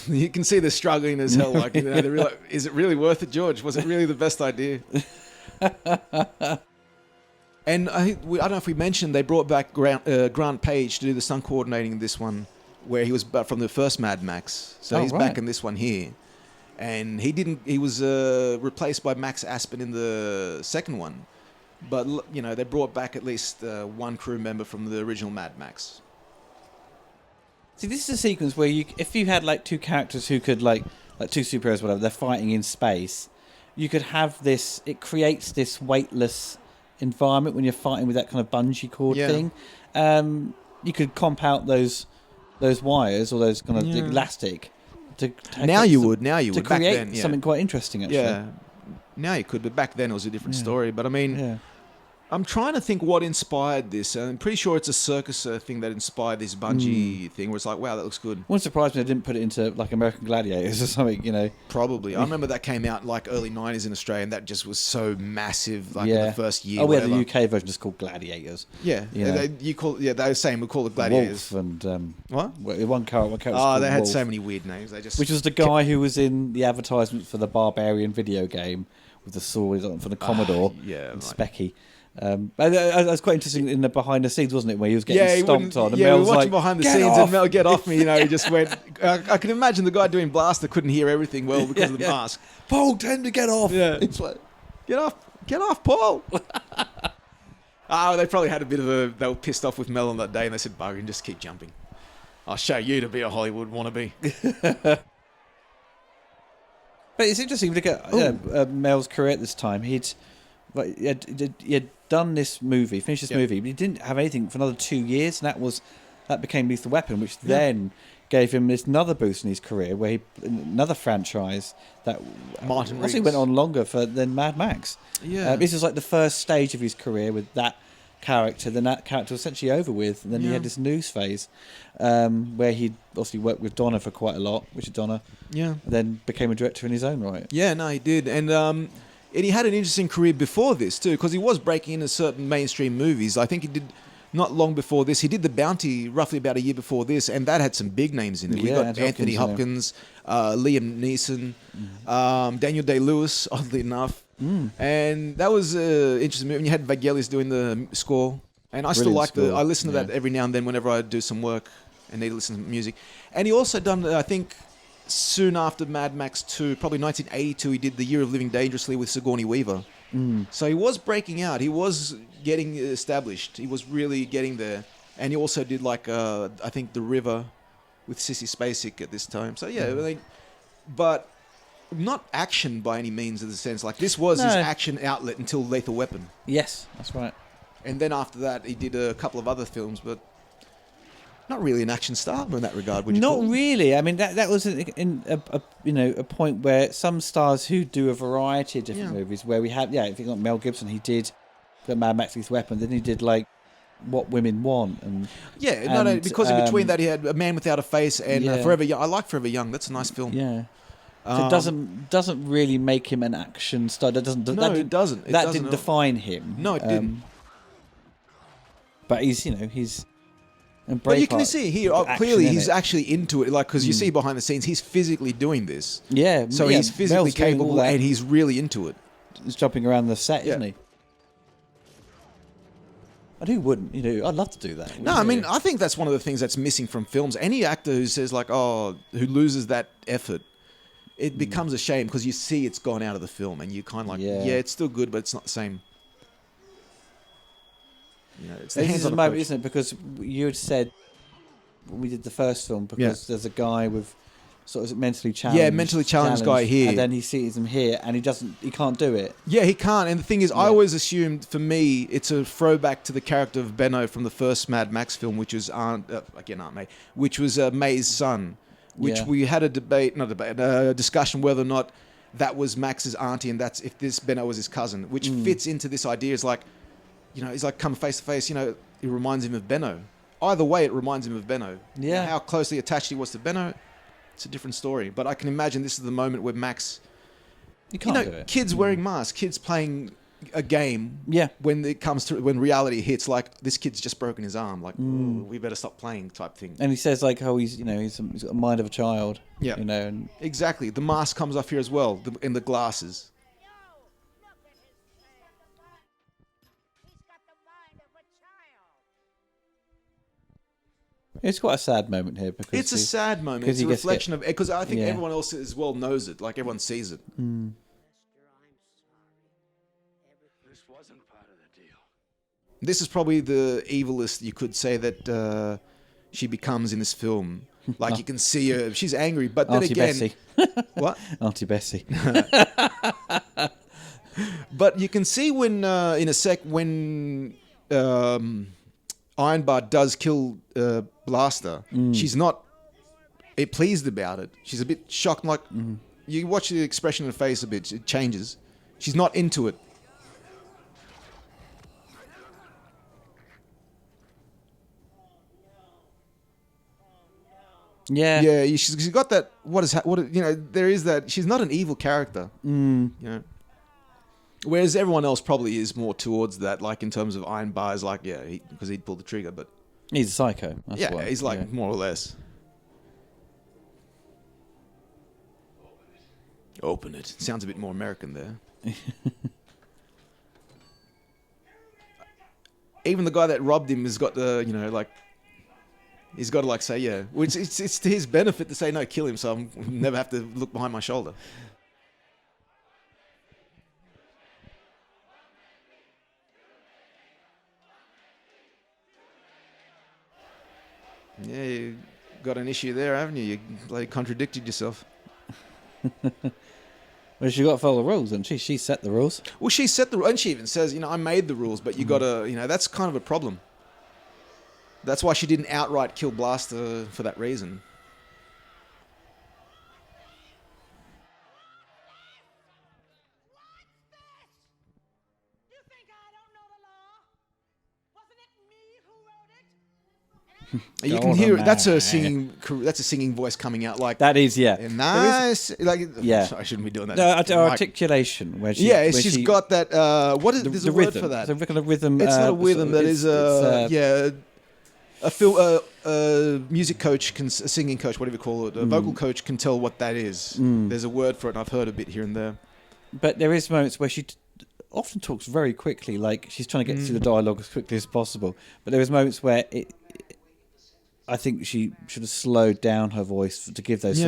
You can see they're struggling as hell. Like, they're like, is it really worth it, George? Was it really the best idea? And I don't know if we mentioned they brought back Grant Page to do the stunt coordinating in this one, where he was from the first Mad Max. So he's back in this one here, and he was replaced by Max Aspen in the second one, but they brought back at least one crew member from the original Mad Max. See, this is a sequence where if you had like two characters who could like two superheroes, whatever, they're fighting in space, you could have this. It creates this weightless environment when you're fighting with that kind of bungee cord thing. You could comp out those wires or those kind of elastic. Now you would to back create then, something quite interesting. Actually, yeah. Now you could, but back then it was a different story. But I mean. I'm trying to think what inspired this. I'm pretty sure it's a circus thing that inspired this bungee thing where it's like, wow, that looks good. Wouldn't surprise me they didn't put it into like American Gladiators or something, Probably. I remember that came out like early 90s in Australia and that just was so massive in the first year. Oh, we had the UK version just called Gladiators. Yeah. They were saying we call it Gladiators. Wolf and... what? One character Oh, they had Wolf, so many weird names. which was the guy who was in the advertisement for the Barbarian video game with the sword for the Commodore. And Specky. But it was quite interesting in the behind the scenes, wasn't it, where he was getting stomped on? And we Mel were was watching like, behind the "Get scenes, off!" and Mel, get off me, he just went. I can imagine the guy doing Blaster couldn't hear everything well because of the mask. Paul, tend to get off. Yeah, it's like, get off, Paul. They probably had a bit of they were pissed off with Mel on that day, and they said, "Bugger, and just keep jumping. I'll show you to be a Hollywood wannabe." But it's interesting. Look at Mel's career at this time. He had done this movie, finished this movie, but he didn't have anything for another 2 years, and that became Lethal Weapon, which then gave him another boost in his career, where another franchise that Martin Riggs went on longer than Mad Max. Yeah, this was like the first stage of his career with that character. Then that character was essentially over with, and then he had this news phase where he obviously worked with Donner for quite a lot, Richard Donner. Yeah, and then became a director in his own right. Yeah, no, he did, and he had an interesting career before this too, because he was breaking into certain mainstream movies. I think he did not long before this. He did The Bounty roughly about a year before this, and that had some big names in it. We got Anthony Hopkins, Liam Neeson, Daniel Day-Lewis, oddly enough. And that was an interesting movie. And you had Vangelis doing the score. And I still like I listen to that every now and then whenever I do some work and need to listen to music. And he also done, I think, soon after Mad Max 2, probably 1982, he did The Year of Living Dangerously with Sigourney Weaver. So he was breaking out. He was getting established. He was really getting there. And he also did I think The River with Sissy Spacek at this time. So yeah, but not action by any means in the sense. Like this was his action outlet until Lethal Weapon. Yes, that's right. And then after that, he did a couple of other films, but not really an action star in that regard, would you Not call him? really. I mean, that was a point where some stars who do a variety of different movies, where we have, if you got Mel Gibson, he did the Mad Max Beyond Weapon, then he did like What Women Want, and because in between that he had A Man Without a Face and Forever Young. I like Forever Young. That's a nice film. Yeah. So it doesn't really make him an action star. It doesn't. It doesn't. That didn't define him. No, it didn't. But he's. But you can see here clearly he's actually into it, like because you see behind the scenes he's physically doing this. Yeah. So he's physically Mel's doing capable and he's really into it. He's jumping around the set, isn't he? And who wouldn't? I'd love to do that. No, I mean, I think that's one of the things that's missing from films. Any actor who says like, who loses that effort, it becomes a shame because you see it's gone out of the film and you kind of like, it's still good, but it's not the same. It's the hands-on moment, approach. isn't it? Because you had said when we did the first film, because there's a guy with sort of mentally challenged. Yeah, mentally challenged guy here. And then he sees him here and he can't do it. Yeah, he can't. And the thing is, I always assumed, for me, it's a throwback to the character of Benno from the first Mad Max film, which was Aunt May, which was May's son, which we had a discussion whether or not that was Max's auntie and that's if this Benno was his cousin, which fits into this idea. Is like, he's like come face to face, it reminds him of Benno. Either way, it reminds him of Benno. Yeah. How closely attached he was to Benno, it's a different story. But I can imagine this is the moment where Max... You can't do it. Kids wearing masks, kids playing a game. Yeah. When reality hits, like, this kid's just broken his arm. Like, we better stop playing type thing. And he says, like, he's got a mind of a child. Yeah. And exactly. The mask comes off here as well, in the glasses. It's quite a sad moment here because it's a sad moment. It's a reflection of because I think everyone else as well knows it. Like everyone sees it. This wasn't part of the deal. This is probably the evilest you could say that she becomes in this film. Like you can see her; she's angry, but then Auntie again, Bessie. What? Auntie Bessie. But you can see when in a sec when. Ironbar does kill Blaster. She's not pleased about it. She's a bit shocked. Like you watch the expression in her face a bit, it changes. She's not into it. Yeah, she's got that. There is that. She's not an evil character. Whereas everyone else probably is more towards that, like in terms of Ironbar's, like because he'd pull the trigger, but he's a psycho. That's why. He's like more or less. Open it. Sounds a bit more American there. Even the guy that robbed him has got the, he's got to say Which it's to his benefit to say no, kill him, so I never have to look behind my shoulder. Yeah, you got an issue there, haven't you? You contradicted yourself. Well, she got to follow the rules, and she set the rules. Well, she set the rules, and she even says, I made the rules, but you got to, that's kind of a problem. That's why she didn't outright kill Blaster for that reason. You can hear it. That's her singing. That's a singing voice coming out like that. Is nice. I shouldn't be doing that. No, articulation. Where she's got that. What is there's a word for that? It's a kind of rhythm. It's not a rhythm. That is a music coach, a singing coach, whatever you call it. A vocal coach can tell what that is. There's a word for it, and I've heard a bit here and there. But there is moments where she often talks very quickly, like she's trying to get through the dialogue as quickly as possible. But there is moments where I think she should have slowed down her voice to give those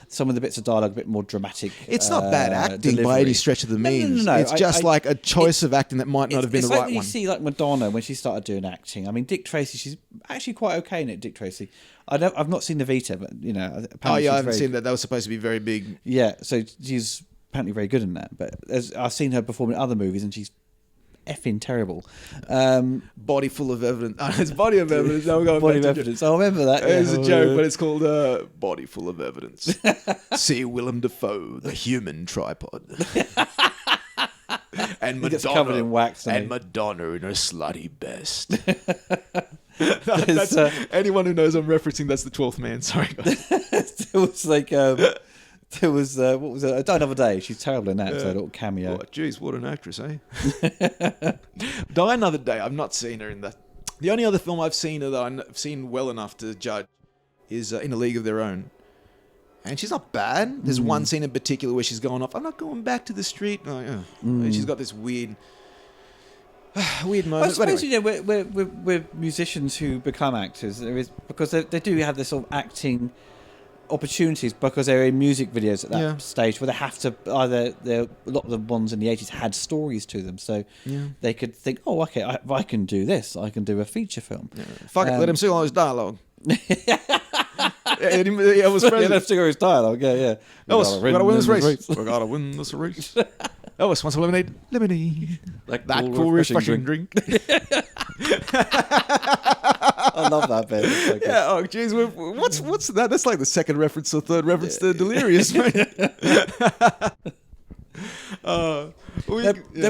some of the bits of dialogue a bit more dramatic. It's not bad acting delivery. By any stretch of the means. No. It's just like a choice of acting that might not have been the right one. You see, like Madonna when she started doing acting. I mean, Dick Tracy, she's actually quite okay in it. Dick Tracy, I've not seen Evita, but I haven't seen that. That was supposed to be very big. Yeah, so she's apparently very good in that. But I've seen her perform in other movies, and she's effing terrible. Body full of evidence. It's Body of Evidence. No, we're going Body of back to Evidence. I remember that. It's a joke, but it's called Body Full of Evidence. See Willem Dafoe, the human tripod. And He gets covered in wax. And Madonna in her slutty best. That's, anyone who knows I'm referencing, that's the 12th Man. Sorry, guys. It was like... There was, what was it? Die Another Day. She's terrible in that, so a little cameo. Oh, geez, what an actress, eh? Die Another Day. I've not seen her in that. The only other film I've seen her that I've seen well enough to judge is In a League of Their Own. And she's not bad. There's one scene in particular where she's going off, I'm not going back to the street. And she's got this weird moment. I suppose, we're musicians who become actors. There is, because they do have this sort of acting opportunities because they're in music videos at that stage where they have to either a lot of the ones in the 80s had stories to them, so they could think, oh, okay, I can do this, I can do a feature film. Fuck it, let him sing all his dialogue. It was let him sing all his dialogue. We gotta win this race. We gotta win this race. Elvis wants a lemonade. Like that cool refreshing drink. I love that bit. So yeah. Oh, geez. What's that? That's like the second reference or third reference to Delirious. There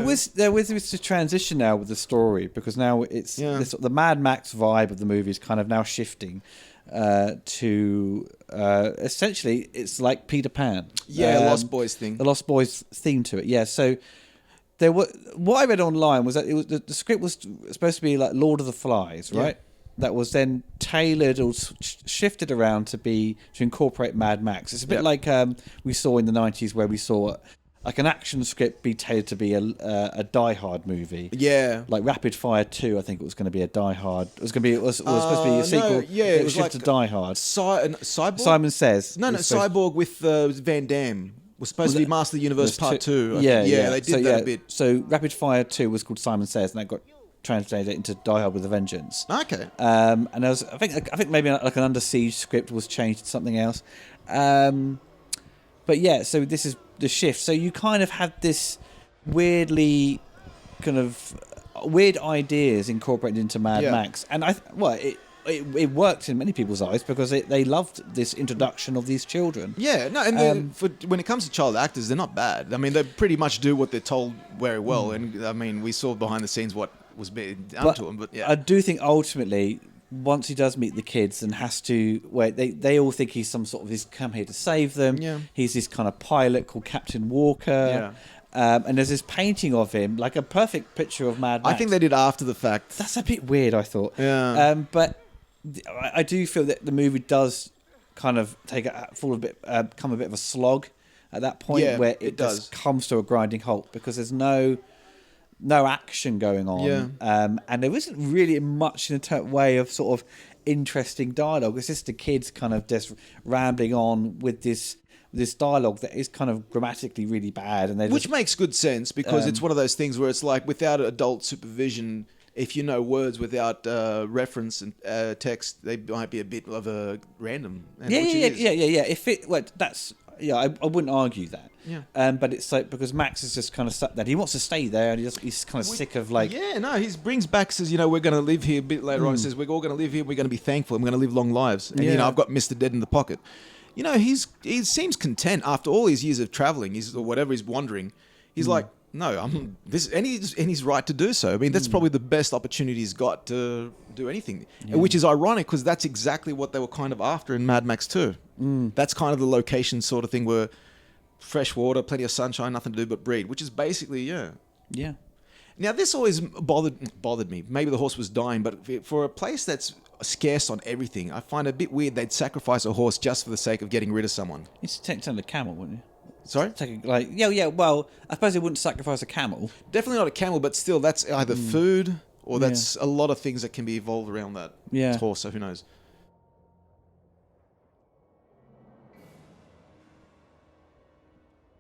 was this transition now with the story, because now it's the Mad Max vibe of the movie is kind of now shifting to essentially it's like Peter Pan. Lost Boys thing. The Lost Boys theme to it. Yeah. So what I read online was that the script was supposed to be like Lord of the Flies, right? That was then tailored or shifted around to incorporate Mad Max. It's a bit like we saw in the 90s, where we saw like an action script be tailored to be a Die Hard movie. Yeah. Like Rapid Fire 2, I think it was going to be a Die Hard. It was supposed to be a sequel. It was shifted to Die Hard. Cyborg? Simon Says. No, Cyborg with Van Damme. Was supposed to be Master of the Universe Part 2. They did that a bit. So Rapid Fire 2 was called Simon Says, and that got translated into Die Hard with a Vengeance. Okay. And there was, I think maybe like an Under Siege script was changed to something else. But yeah, so this is the shift. So you kind of had this weird ideas incorporated into Mad Max, and it worked in many people's eyes because they loved this introduction of these children. Yeah, no, and when it comes to child actors, they're not bad. I mean, they pretty much do what they're told very well, and I mean, we saw behind the scenes what was being done to him. But yeah, I do think ultimately, once he does meet the kids and has to, where they all think he's some sort of, he's come here to save them. Yeah. He's this kind of pilot called Captain Walker. Yeah. And there's this painting of him, like a perfect picture of Mad Max. I think they did after the fact. That's a bit weird, I thought. Yeah. But I do feel that the movie does kind of become a bit of a slog at that point, where it just comes to a grinding halt because there's no action going on, and there isn't really much in a way of sort of interesting dialogue. It's just the kids kind of just rambling on with this dialogue that is kind of grammatically really bad, and which makes good sense because it's one of those things where it's like without adult supervision, if you know words without reference and text, they might be a bit of a random. Yeah. If it, that's. Yeah, I wouldn't argue that. Yeah. But it's like, because Max is just kind of stuck there. He wants to stay there, and he's kind of sick of like. Yeah, no, he brings back, says, we're going to live here a bit later on. He says, we're all going to live here. We're going to be thankful. And we're going to live long lives. And I've got Mr. Dead in the pocket. He seems content after all these years of traveling, or whatever he's wandering. He's like, no, I'm this, and he's right to do so. I mean, that's probably the best opportunity he's got to do anything, which is ironic because that's exactly what they were kind of after in Mad Max 2. That's kind of the location sort of thing where fresh water, plenty of sunshine, nothing to do but breed, which is basically, yeah. Now, this always bothered me. Maybe the horse was dying, but for a place that's scarce on everything, I find it a bit weird they'd sacrifice a horse just for the sake of getting rid of someone. You'd take a camel, wouldn't you? Sorry? Well, I suppose they wouldn't sacrifice a camel. Definitely not a camel, but still, that's either food or that's a lot of things that can be evolved around that horse, so who knows?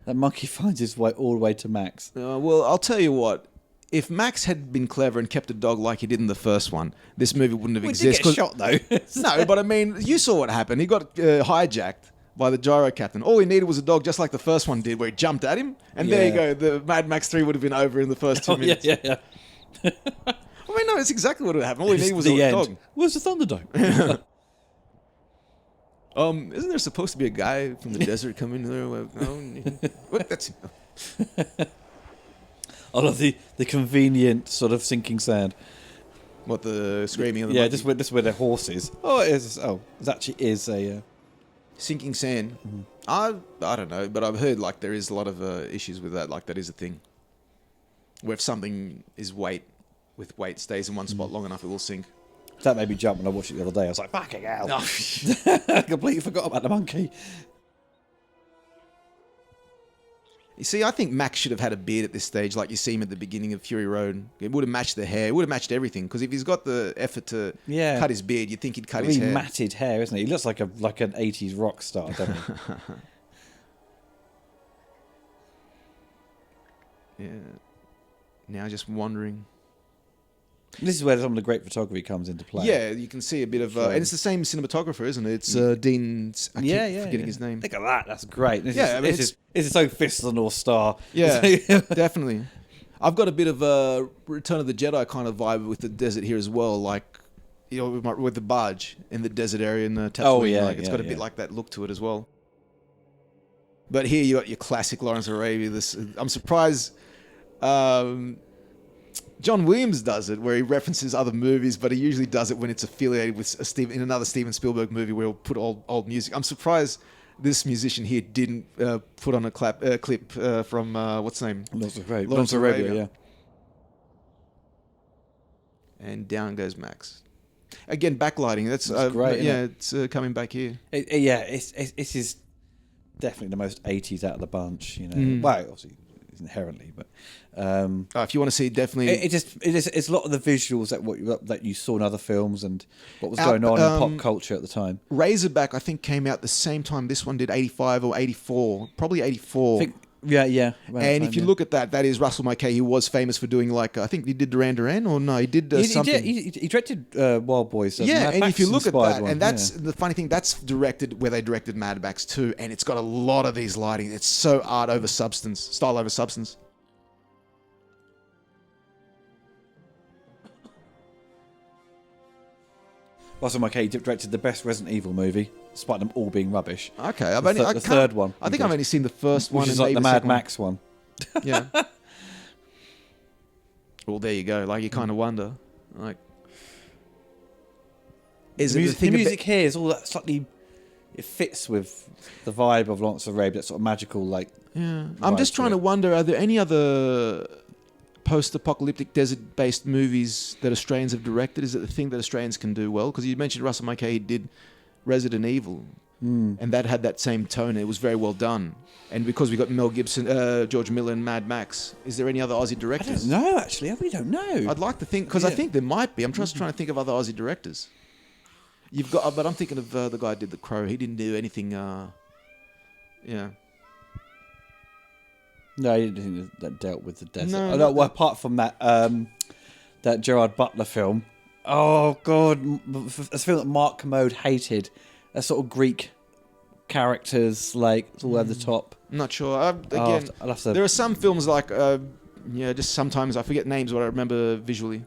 That monkey finds his way all the way to Max. Well, I'll tell you what. If Max had been clever and kept a dog like he did in the first one, this movie wouldn't have existed. He did get shot, though. No, but I mean, you saw what happened. He got hijacked by the gyro captain. All he needed was a dog, just like the first one did, where he jumped at him. And there you go. The Mad Max 3 would have been over in the first 2 minutes. Yeah. I mean, no, it's exactly what would happen. All we need was the a end. dog. Where's the Thunderdome? Isn't there supposed to be a guy from the desert coming there? What? That's... I love the convenient sort of sinking sand. What, the screaming of the Yeah, monkey? just where the horse is. Oh, it is. Oh, it actually is a... Sinking sand. Mm-hmm. I don't know, but I've heard like there is a lot of issues with that. Like that is a thing. Where if something is weight stays in one spot long enough, it will sink. That made me jump when I watched it the other day. I was like, fucking hell. No. I completely forgot about the monkey. You see, I think Max should have had a beard at this stage, like you see him at the beginning of Fury Road. It would have matched the hair. It would have matched everything. Because if he's got the effort to cut his beard, you'd think he'd cut his Really hair. matted hair, isn't he? He looks like an 80s rock star, doesn't he? Yeah. Now just wandering. This is where some of the great photography comes into play. Yeah, you can see a bit of... and it's the same cinematographer, isn't it? It's Dean... I keep forgetting his name. Look at that. That's great. This is so Fist of the North Star. Yeah, definitely. I've got a bit of a Return of the Jedi kind of vibe with the desert here as well. Like, you know, with the barge in the desert area in the Tatooine. Oh, yeah. Like, it's got a bit like that look to it as well. But here you got your classic Lawrence of Arabia. I'm surprised... John Williams does it, where he references other movies, but he usually does it when it's affiliated with in another Steven Spielberg movie where he'll put old music. I'm surprised this musician here didn't put on a clip from what's his name? Lawrence of Arabia, yeah. And down goes Max. Again, backlighting. That's great. Yeah, it's coming back here. It is definitely the most 80s out of the bunch. You know, well, obviously inherently, but if you want to see, definitely it's a lot of the visuals that you saw in other films and what was going on in pop culture at the time. Razorback, I think, came out the same time this one did, 85 or 84, probably 84. Yeah. And if you look at that is Russell Mulcahy. He was famous for doing I think he did Duran Duran, or no, he did something. He directed Wild Boys. Yeah, Mad and Max if you look at that, one, and that's the funny thing, that's directed where they directed Mad Max 2, and it's got a lot of these lighting. It's so art over substance, style over substance. Russell Mulcahy directed the best Resident Evil movie, despite them all being rubbish. Okay, the third one. I think I've only seen the first one, which is and like the Mad Max one. Yeah. Well, there you go. Like, you kind of wonder, like, is the music here is all that slightly. It fits with the vibe of Lawrence of Arabia, that sort of magical, like. Yeah, I'm just trying to wonder: are there any other post-apocalyptic desert-based movies that Australians have directed? Is it the thing that Australians can do well? Because you mentioned Russell Mulcahy did Resident Evil, and that had that same tone. It was very well done. And because we got Mel Gibson, George Miller, and Mad Max, is there any other Aussie directors? I don't know, actually. I really don't know. I'd like to think, because I think there might be. I'm just trying to think of other Aussie directors. You've got, but I'm thinking of the guy who did The Crow. He didn't do anything. Yeah. No, he didn't think that dealt with the desert. No, well, apart from that, that Gerard Butler film. Oh God, a film that Mark Commode hated. A sort of Greek characters, like it's all over the top. I'm not sure. Again, I'll have to... there are some films like, just sometimes I forget names, but I remember visually.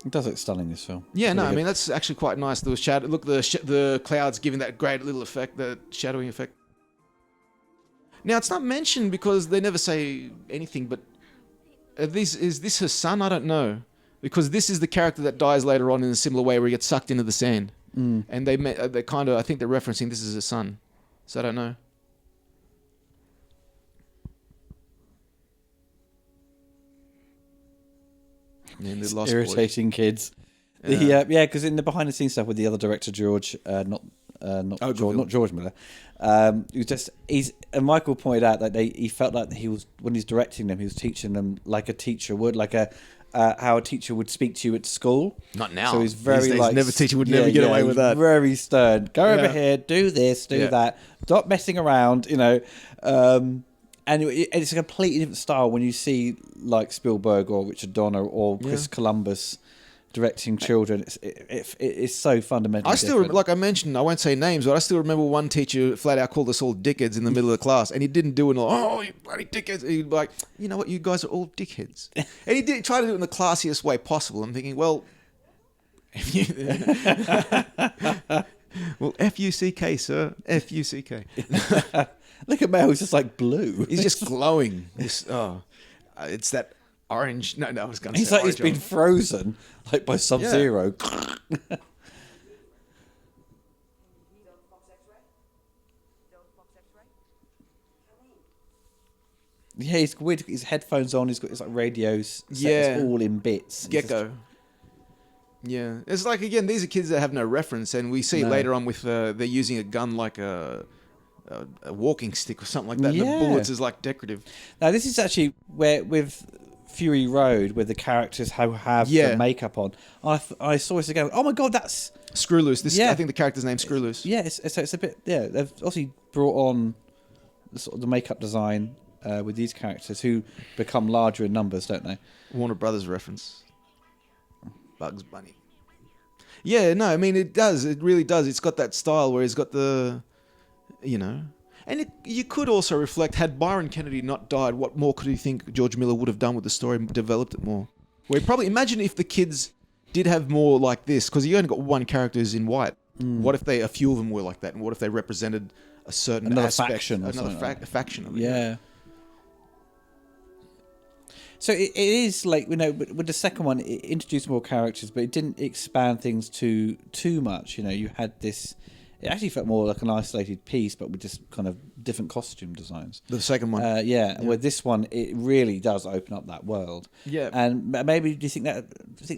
It does look stunning, this film. Yeah, I mean, that's actually quite nice. The shadow, look, the clouds giving that great little effect, that shadowing effect. Now, it's not mentioned because they never say anything, but is this her son? I don't know. Because this is the character that dies later on in a similar way where he gets sucked into the sand. And they kind of, I think they're referencing this as her son. So I don't know. And the Lost irritating Boys. Kids. Because in the behind the scenes stuff with the other director George, not George Miller, and Michael pointed out that he felt like he was, when he's directing them, he was teaching them like a teacher would, like how a teacher would speak to you at school. Not now. So he's very teacher would never get away with that. Very stern. Go over here, do this, do that. Stop messing around. And it's a completely different style when you see like Spielberg or Richard Donner or Chris Columbus directing children. It's so fundamentally. I still, like I mentioned, I won't say names, but I still remember one teacher flat out called us all dickheads in the middle of the class, and he didn't do it. Oh, you bloody dickheads! He'd be like, you know what, you guys are all dickheads, and he did try to do it in the classiest way possible. I'm thinking, well, well, F-U-C-K, sir, F-U-C-K. Look at Mel; he's just like blue. He's just glowing. It's that orange. No, I was going to say he's like orange. He's been frozen, like by Sub-Zero. Yeah, he's weird. His headphones on. He's got his like radios. It's all in bits. Gecko. Yeah, it's like, again, these are kids that have no reference, and we see later on with they're using a gun like a walking stick or something like that. Yeah. And the bullets is like decorative. Now this is actually where with Fury Road, where the characters have the makeup on. I saw this again. Oh my god, that's Screwloose. I think the character's name's Screwloose. Yeah, it's a bit. Yeah, they've obviously brought on the makeup design with these characters who become larger in numbers, don't they? Warner Brothers reference. Bugs Bunny. Yeah, no, I mean, it does. It really does. It's got that style where he's got the, and you could also reflect, had Byron Kennedy not died, what more could you think George Miller would have done with the story and developed it more? Where probably, imagine if the kids did have more like this, because you only got one character who's in white. What if a few of them were like that, and what if they represented a certain aspect, faction, faction of it? Yeah. So it is like, with the second one, it introduced more characters, but it didn't expand things too much. You had this. It actually felt more like an isolated piece, but with just kind of different costume designs. The second one, With this one, it really does open up that world. Yeah, and maybe do you think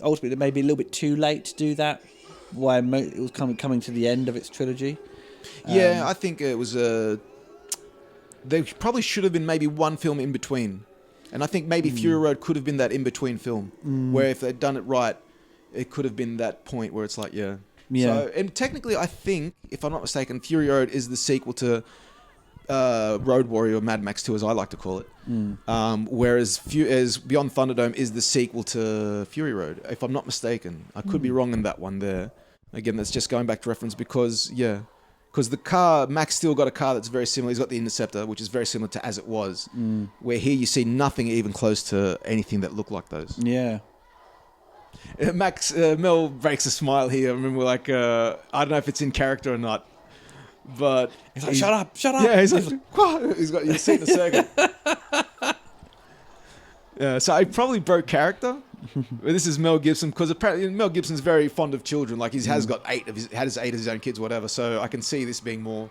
ultimately it may be a little bit too late to do that? Why it was coming to the end of its trilogy? Yeah, I think it was there probably should have been maybe one film in between. And I think maybe Fury Road could have been that in-between film, where if they'd done it right, it could have been that point where it's like, yeah. So, and technically, I think, if I'm not mistaken, Fury Road is the sequel to Road Warrior, or Mad Max 2, as I like to call it. Whereas Beyond Thunderdome is the sequel to Fury Road, if I'm not mistaken. I could be wrong in that one there. Again, that's just going back to reference because the car, Max still got a car that's very similar. He's got the Interceptor, which is very similar to As It Was. Where here you see nothing even close to anything that looked like those. Yeah. Mel breaks a smile here. I remember, I don't know if it's in character or not, but he's like, shut up. Yeah, he's like, what? You'll see in a second. Yeah, so I probably broke character. This is Mel Gibson, because apparently Mel Gibson's very fond of children. Like, he has got eight of his own kids, whatever. So I can see this being more.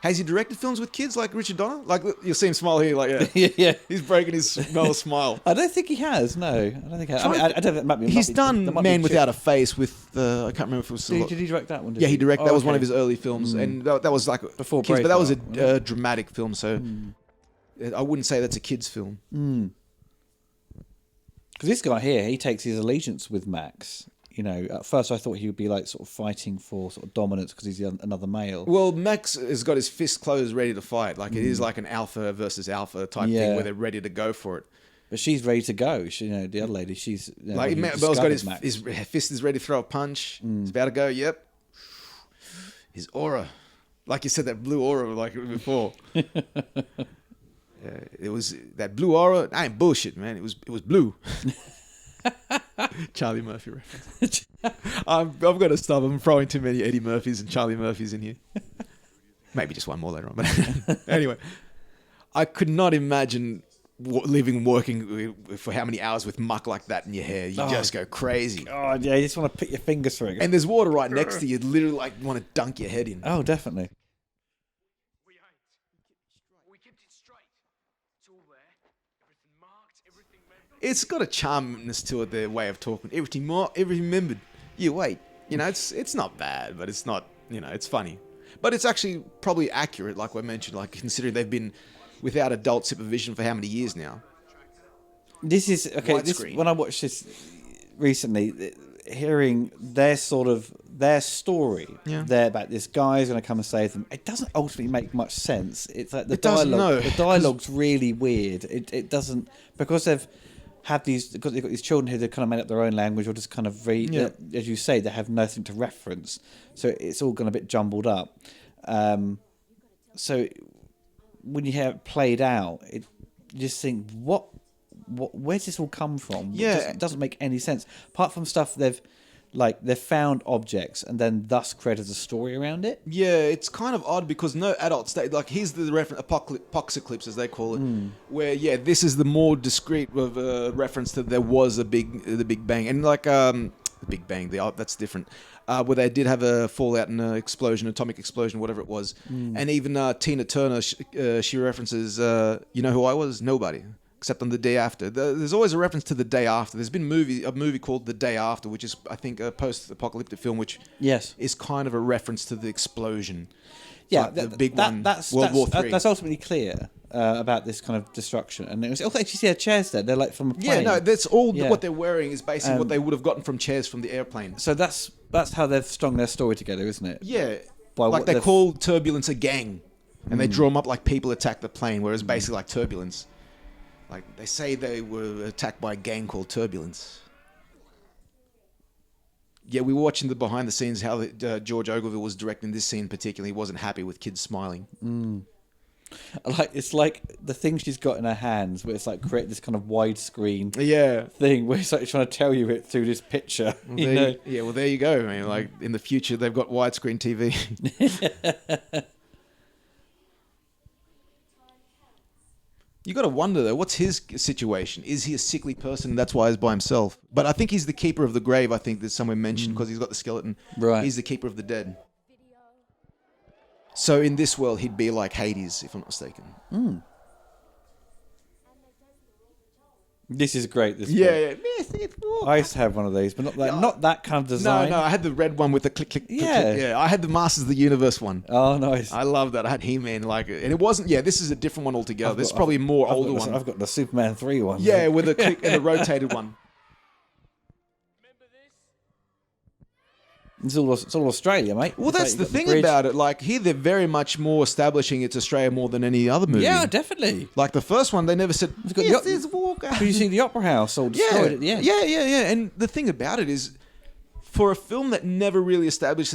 Has he directed films with kids like Richard Donner? Like, you'll see him smile here, like, yeah. He's breaking his smile. I don't think he has. No, I don't think. I don't. He's done Man Without a Face with. I can't remember if it was. Did he direct that one? Yeah, he directed. That was one of his early films, and that was like before kids, but that was a Braveheart, dramatic film. So I wouldn't say that's a kids' film. Because this guy here, he takes his allegiance with Max. At first I thought he would be like sort of fighting for sort of dominance because he's another male. Well, Max has got his fist closed, ready to fight. Like, it is like an alpha versus alpha type thing where they're ready to go for it. But she's ready to go. She, the other lady, she's like, Bell's got his fist is ready to throw a punch. He's about to go. Yep. His aura, like you said, that blue aura, like before. It was that blue aura. I ain't bullshit, man. It was blue. Charlie Murphy reference. I've got to stop. I'm throwing too many Eddie Murphys and Charlie Murphys in here. Maybe just one more later on. But anyway, I could not imagine working for how many hours with muck like that in your hair. You just go crazy. Oh, yeah, you just want to put your fingers through it. And there's water right next to you. You literally like want to dunk your head in. Oh, definitely. It's got a charmness to it, their way of talking. Everything remembered. You wait. It's not bad, but it's not, it's funny. But it's actually probably accurate, like I mentioned, like considering they've been without adult supervision for how many years now. This is, okay, when I watched this recently, hearing their story there about this guy's going to come and save them, it doesn't ultimately make much sense. It's like the dialogue's really weird. It doesn't, because have these, because they've got these children here that kind of made up their own language or just kind of read, as you say, they have nothing to reference. So it's all gone a bit jumbled up. So when you have it played out, you just think, where's this all come from? Yeah. It doesn't make any sense. Apart from stuff they've found objects and then thus created a story around it. Yeah, it's kind of odd because no adult state. Like, here's the reference, Apocalypse, as they call it, where this is the more discreet of reference to there was the Big Bang, and like the Big Bang, that's different. Where they did have a fallout and an explosion, atomic explosion, whatever it was, and even Tina Turner, she references, you know who I was? Nobody. Except on The Day After. There's always a reference to The Day After. There's been a movie called The Day After, which is, I think, a post-apocalyptic film, which is kind of a reference to the explosion. Yeah, like the big one, World War III. That's ultimately clear about this kind of destruction. And it was also, actually, see chairs there. They're like from a plane. Yeah, no, that's all. What they're wearing is basically what they would have gotten from chairs from the airplane. So that's how they've strung their story together, isn't it? Yeah, like they call turbulence a gang, and they draw them up like people attack the plane, whereas basically like turbulence. Like, they say they were attacked by a gang called Turbulence. Yeah, we were watching the behind the scenes, how George Ogilvy was directing this scene particularly. He wasn't happy with kids smiling. It's like the thing she's got in her hands, where it's like create this kind of widescreen thing, where it's like trying to tell you it through this picture. Well, yeah, well, there you go. I mean, like, in the future, they've got widescreen TV. You got to wonder, though, what's his situation? Is he a sickly person and that's why he's by himself? But I think he's the keeper of the grave, I think there's somewhere mentioned, because he's got the skeleton. Right. He's the keeper of the dead. So in this world, he'd be like Hades, if I'm not mistaken. This is great. Yeah. I used to have one of these, but not that kind of design. No, I had the red one with the click, click, click, Yeah. click. Yeah, I had the Masters of the Universe one. Oh, nice. I love that. I had He-Man, like, and it wasn't. Yeah, this is a different one altogether. This is probably a more older one. I've got the Superman 3 one. Yeah, with the click and the rotated one. It's all Australia, mate. Well, that's the thing about it. Like, here, they're very much more establishing it's Australia more than any other movie. Yeah, definitely. Like, the first one, they never said, yes, there's Walker. Did you see the Opera House all destroyed at the end? Yeah. And the thing about it is, for a film that never really established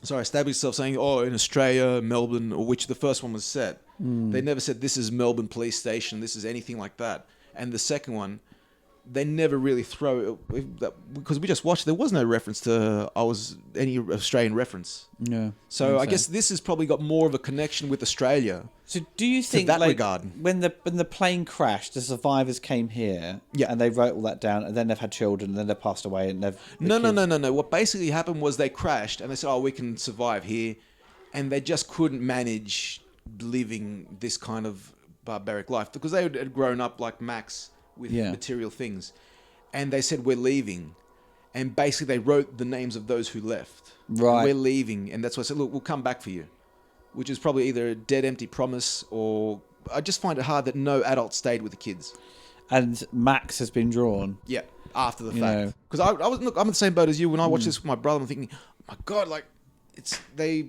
itself saying, oh, in Australia, Melbourne, or which the first one was set, they never said, this is Melbourne Police Station, this is anything like that. And the second one, they never really throw it, because we just watched. There was no reference to any Australian reference. Yeah. So I guess this has probably got more of a connection with Australia. So do you think that regard, when the plane crashed, the survivors came here, and they wrote all that down, and then they've had children, and then they've passed away, and they've no. What basically happened was they crashed, and they said, "Oh, we can survive here," and they just couldn't manage living this kind of barbaric life because they had grown up like Max with material things, and they said, we're leaving, and basically they wrote the names of those who left. Right. We're leaving, and that's why I said, look, we'll come back for you, which is probably either a dead empty promise, or I just find it hard that no adult stayed with the kids. And Max has been drawn. Yeah, after the fact. Because I'm in the same boat as you. When I watched this with my brother, I'm thinking, oh my God, like, they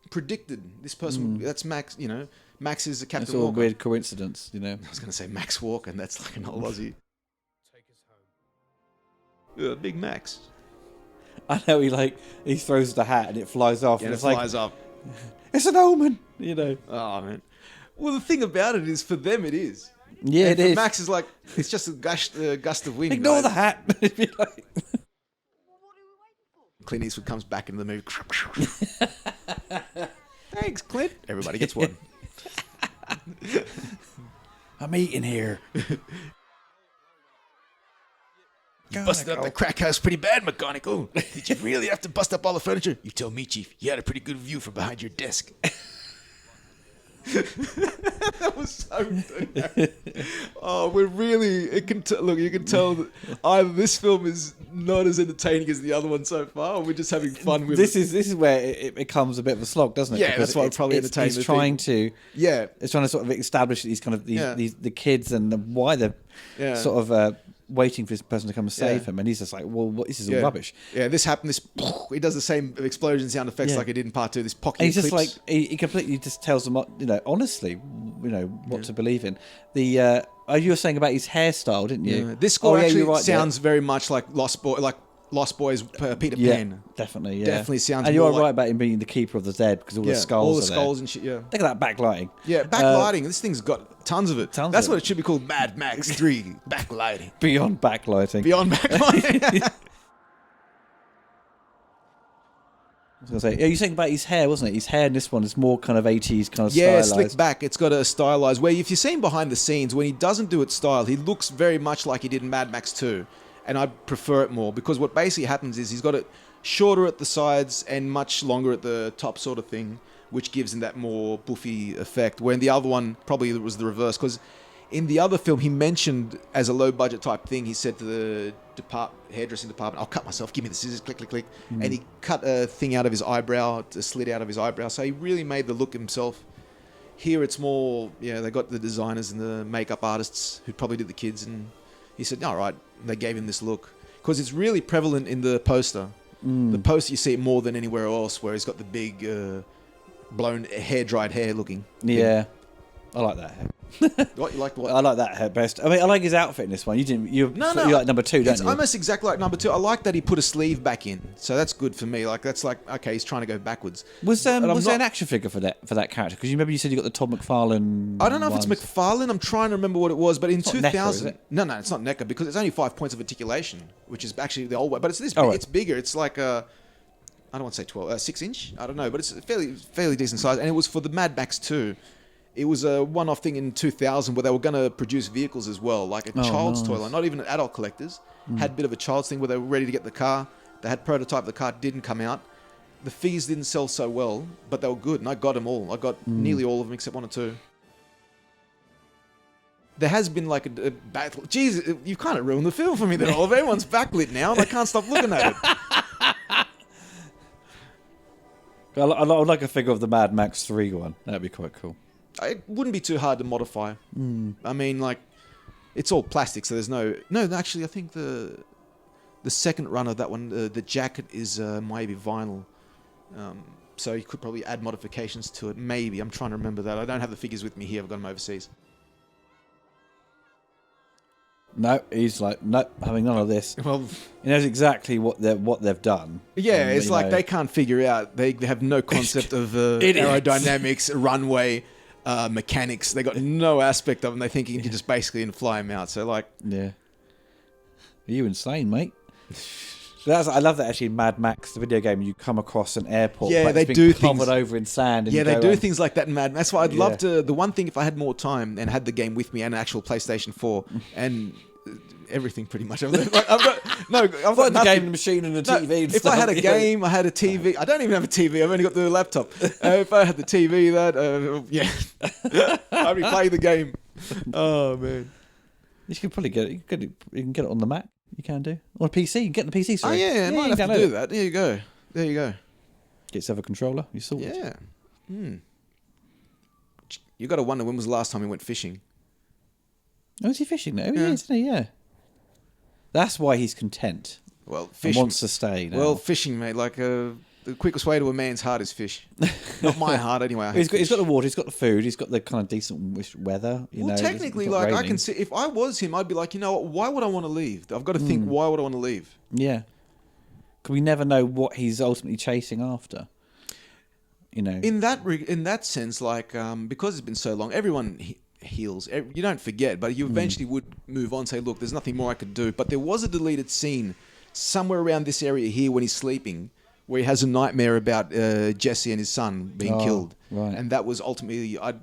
predicted this person, that's Max, Max is a Captain Walker. It's all a weird coincidence, I was going to say Max Walker, and that's like an old Aussie. Take us home. Big Max. I know he throws the hat and it flies off. Yeah, and it flies off. It's an omen, Oh, man. Well, the thing about it is, for them, it is. Yeah, and it is. Max is like, it's just a gust of wind. Ignore the hat. Clint Eastwood comes back into the movie. Thanks, Clint. Everybody gets one. I'm eating here. You busted up the crack house pretty bad, McGonagall. Did you really have to bust up all the furniture? You tell me, Chief. You had a pretty good view from behind your desk. That was so good. Oh, we're really... You can tell that either this film is not as entertaining as the other one so far, or we're just having fun with it. This is where it becomes a bit of a slog, doesn't it? Yeah, Because that's why it's probably entertaining. It's trying to sort of establish these kind of the kids and why they're sort of waiting for this person to come and save him, and he's just like, well, this is all rubbish. Yeah, this happened. He does the same explosion sound effects like he did in part 2. This pocket. And he's just like he completely just tells them, honestly, what to believe in. The Oh, you were saying about his hairstyle, didn't you? Yeah. This score you're actually right, sounds very much like Lost Boys Peter Pan. Definitely, yeah. Definitely sounds And you're more right about him being the keeper of the dead because all the skulls all the are skulls there. and shit, yeah. Look at that backlighting. Yeah, backlighting. This thing's got tons of it. That's of what it. it should be called, Mad Max 3. Backlighting. Beyond backlighting. Beyond backlighting. I was going to say, you saying about his hair, wasn't it? His hair in this one is more kind of 80s kind of Yeah, stylized. slicked back. It's got a stylized, where if you see him behind the scenes, when he doesn't do it styled, he looks very much like he did in Mad Max 2. And I prefer it more, because what basically happens is he's got it shorter at the sides and much longer at the top sort of thing, which gives him that more buffy effect. Where in the other one, probably it was the reverse, because in the other film, he mentioned as a low-budget type thing, he said to the hairdressing department, I'll cut myself, give me the scissors, click, click, click. And he cut a thing out of his eyebrow, a slit out of his eyebrow. So he really made the look himself. Here it's more, they got the designers and the makeup artists who probably did the kids, and he said, all right, they gave him this look. Because it's really prevalent in the poster. The poster, you see it more than anywhere else, where he's got the big, blown, hair-dried hair looking. Yeah. I like that hair. What, you like what? I like that hair best. I mean, I like his outfit in this one. You didn't. You like number 2, don't it's you? almost exactly like number 2. I like that he put a sleeve back in, so that's good for me. Like that's like, okay, he's trying to go backwards. Was there an action figure for that character? Because you remember you said you got the Todd McFarlane. I don't know if it's McFarlane. I'm trying to remember what it was, but in 2000, NECA, is it? No, it's not NECA, because it's only 5 points of articulation, which is actually the old way. But it's this. Oh, right. It's bigger. It's like I don't want to say 12, 6 inch. I don't know, but it's fairly decent size, and it was for the Mad Max 2. It was a one-off thing in 2000 where they were going to produce vehicles as well, like a child's toy line, not even adult collectors. Had a bit of a child's thing where they were ready to get the car. They had prototype, the car didn't come out. The figures didn't sell so well, but they were good, and I got them all. I got nearly all of them except 1 or 2. There has been like a battle. Jeez, you've kind of ruined the film for me there, Oliver. Everyone's backlit now, and I can't stop looking at it. I'd like a figure of the Mad Max 3 one. That'd be quite cool. It wouldn't be too hard to modify. I mean, like, it's all plastic, so there's no... Actually, I think the second run of that one, the jacket is maybe vinyl. So you could probably add modifications to it. Maybe. I'm trying to remember that. I don't have the figures with me here. I've got them overseas. No, he's like, nope, having none of this. Well, he knows exactly what they've done. Yeah, it's like they can't figure out. They have no concept of aerodynamics, runway, mechanics. They got no aspect of them. They think you can just basically fly them out. So like, yeah, are you insane, mate? I love that actually in Mad Max, the video game, you come across an airport. Yeah, but they it's been do covered things over in sand. And yeah, you they go do on. things like that in Mad Max. That's why I'd love to. The one thing, if I had more time and had the game with me and an actual PlayStation 4 and everything pretty much. Like, I've got the game machine and the TV. And if stuff. I had a game, I had a TV. I don't even have a TV. I've only got the laptop. If I had the TV, I'd be playing the game. Oh man, you could probably get it. You can get it on the Mac. You can do on a PC. You can get the PC. Sorry. Oh yeah, I might have to do that. There you go. Get yourself a controller. You sorted. Yeah. You got to wonder when was the last time we went fishing. Oh, is he fishing now? Yeah. Isn't he? Yeah. That's why he's content. Well, fishing wants to stay now. Well, fishing, mate. Like the quickest way to a man's heart is fish. Not my heart, anyway. He's got the water. He's got the food. He's got the kind of decent weather. Technically, like raining. I can see. If I was him, I'd be like, you know what? Why would I want to leave? I've got to think. Why would I want to leave? Yeah. Because we never know what he's ultimately chasing after. You know. In that sense, like because it's been so long, everyone heals. You don't forget, but you eventually would move on. Say, look, there's nothing more I could do. But there was a deleted scene somewhere around this area here when he's sleeping, where he has a nightmare about Jesse and his son being killed. Right. And that was ultimately, I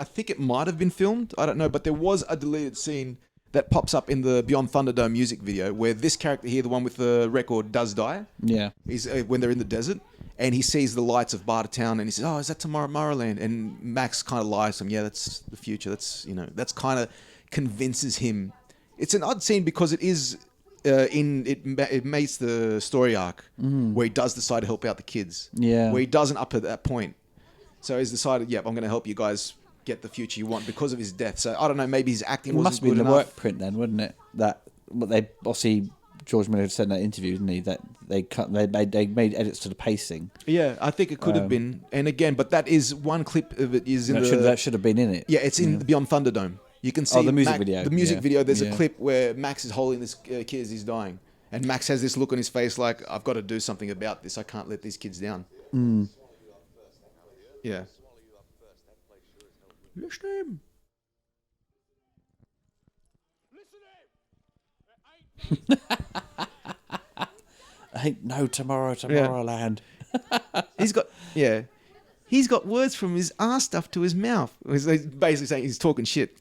think it might have been filmed. I don't know, but there was a deleted scene that pops up in the Beyond Thunderdome music video where this character here, the one with the record, does die. Yeah. He's when they're in the desert and he sees the lights of Bartertown and he says, "Oh, is that Tomorrowland?" And Max kind of lies to him. Yeah, that's the future. That's kind of convinces him. It's an odd scene because it is. It makes the story arc where he does decide to help out the kids. Yeah. Where he doesn't up at that point. So he's decided, yep, I'm going to help you guys get the future you want because of his death. So I don't know, maybe his acting wasn't good enough. It must have been the work print then, wouldn't it? That what they obviously George Miller said in that interview, didn't he? That they made edits to the pacing. Yeah, I think it could have been. And again, but that is one clip of it is in that should have been in it. Yeah, it's in the Beyond Thunderdome. You can see the music video. The music video. There's a Yeah. clip where Max is holding this kid as he's dying, and Max has this look on his face like, "I've got to do something about this. I can't let these kids down." Yeah. Listen. Ain't no Tomorrowland. He's got words from his ass stuff to his mouth. He's basically saying he's talking shit.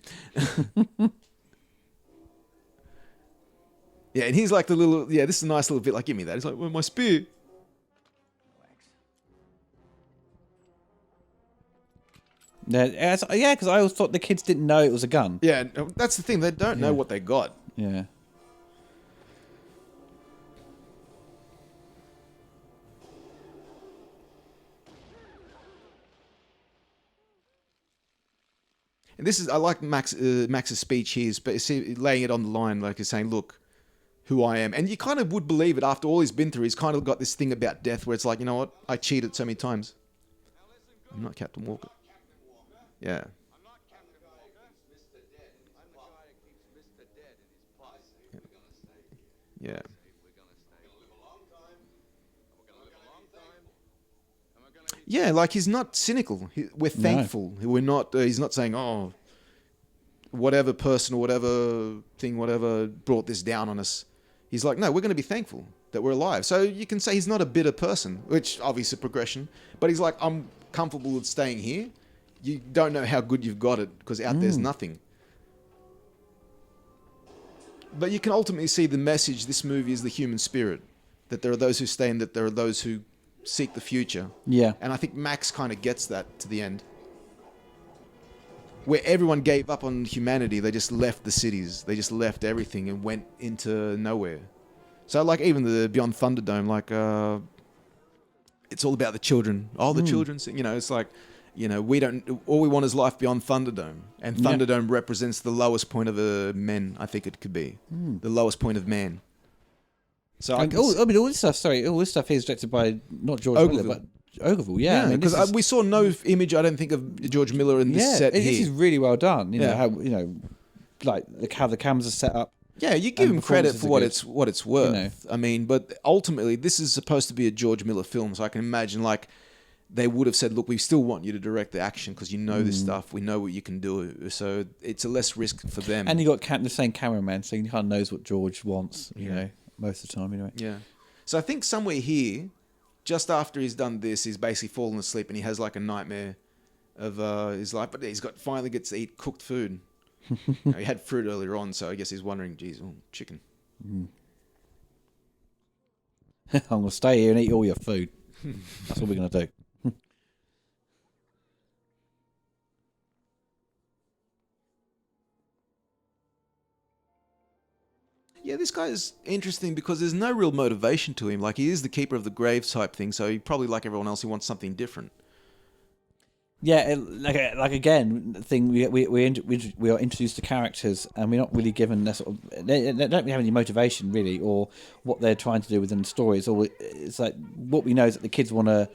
Yeah, and he's like the little, this is a nice little bit, like, give me that. He's like, well, my spear. Yeah, because I always thought the kids didn't know it was a gun. Yeah, that's the thing. They don't know what they got. Yeah. And this is, I like Max's speech here, but laying it on the line, like he's saying, look, who I am. And you kind of would believe it after all he's been through. He's kind of got this thing about death where it's like, you know what? I cheated so many times. I'm not Captain Walker. Yeah. I'm not Captain Walker. Mr. Dead. I'm the guy that keeps Mr. Dead in his place. We're gonna stay. Yeah. We're gonna stay. We're gonna live a long time. We're gonna live a long time. And we're gonna be Yeah, like he's not cynical. We're thankful. We're not. He's not saying, "Oh, whatever person or whatever thing, whatever brought this down on us." He's like, "No, we're going to be thankful that we're alive." So you can say he's not a bitter person, which obviously progression. But he's like, "I'm comfortable with staying here. You don't know how good you've got it because out there's nothing." But you can ultimately see the message. This movie is the human spirit. That there are those who stay and that there are those who seek the future. Yeah. And I think Max kind of gets that to the end. Where everyone gave up on humanity, they just left the cities. They just left everything and went into nowhere. So like even the Beyond Thunderdome, like it's all about the children. Oh, the children, you know, it's like, you know, all we want is life beyond Thunderdome. And Thunderdome represents the lowest point of men, I think it could be. The lowest point of man. So all this stuff is directed by not George Miller, but Ogilvie. Yeah, because we saw no image, I don't think, of George Miller in this set here. This is really well done. You know how like how the cameras are set up. Yeah, you give him credit for what it's worth. You know. I mean, but ultimately, this is supposed to be a George Miller film, so I can imagine like they would have said, "Look, we still want you to direct the action because you know this stuff. We know what you can do." So it's a less risk for them. And you got the same cameraman, so he kind of knows what George wants. You know, most of the time, anyway. Yeah. So I think somewhere here, just after he's done this, he's basically fallen asleep and he has like a nightmare of his life. But he's finally gets to eat cooked food. He had fruit earlier on, so I guess he's wondering, geez, chicken. I'm going to stay here and eat all your food. That's what we're going to do. Yeah, this guy is interesting because there's no real motivation to him. Like, he is the keeper of the grave type thing, so he probably, like everyone else, he wants something different. Yeah, like again, the thing we are introduced to characters and we're not really given that sort of they don't really have any motivation really, or what they're trying to do within the stories. Or it's like what we know is that the kids want to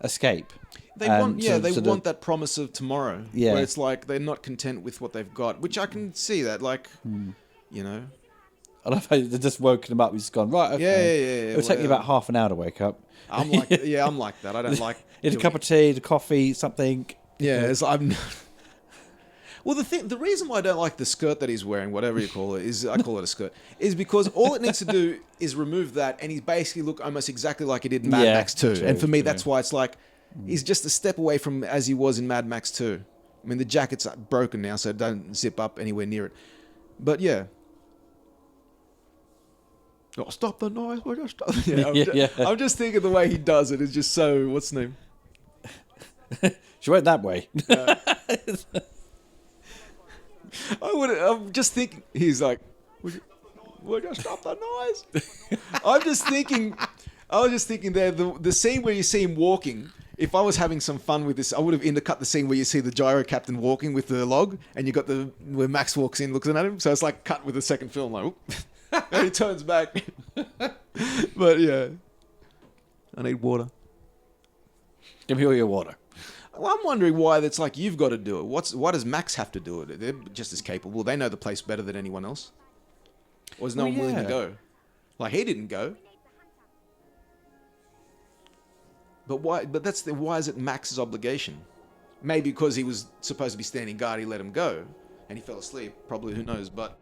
escape. They want that promise of tomorrow. Yeah, where it's like they're not content with what they've got, which I can see that. Like, you know. I love how they're just woken them up. We've just gone right. Okay. Yeah. It'll take me about half an hour to wake up. I'm like that. I don't like. It's a cup of tea, the coffee, something. Yeah, it's I'm. Well, the reason why I don't like the skirt that he's wearing, whatever you call it, I call it a skirt, is because all it needs to do is remove that, and he's basically look almost exactly like he did in Mad Max 2. True, and for me, that's why it's like he's just a step away from as he was in Mad Max 2. I mean, the jacket's broken now, so it don't zip up anywhere near it. But yeah. Oh, stop the noise! I'm just thinking the way he does it is just so. What's the name? She went that way. I'm just thinking. He's like, would you stop the noise? I was just thinking there. The scene where you see him walking. If I was having some fun with this, I would have intercut the scene where you see the gyro captain walking with the log, and you got where Max walks in, looking at him. So it's like cut with the second film, like. And he turns back. But yeah. I need water. Give me all your water. Well, I'm wondering why it's like you've got to do it. Why does Max have to do it? They're just as capable. They know the place better than anyone else. Or is no one willing to go? Like, he didn't go. But why? But why is it Max's obligation? Maybe because he was supposed to be standing guard, he let him go, and he fell asleep. Probably, who knows? But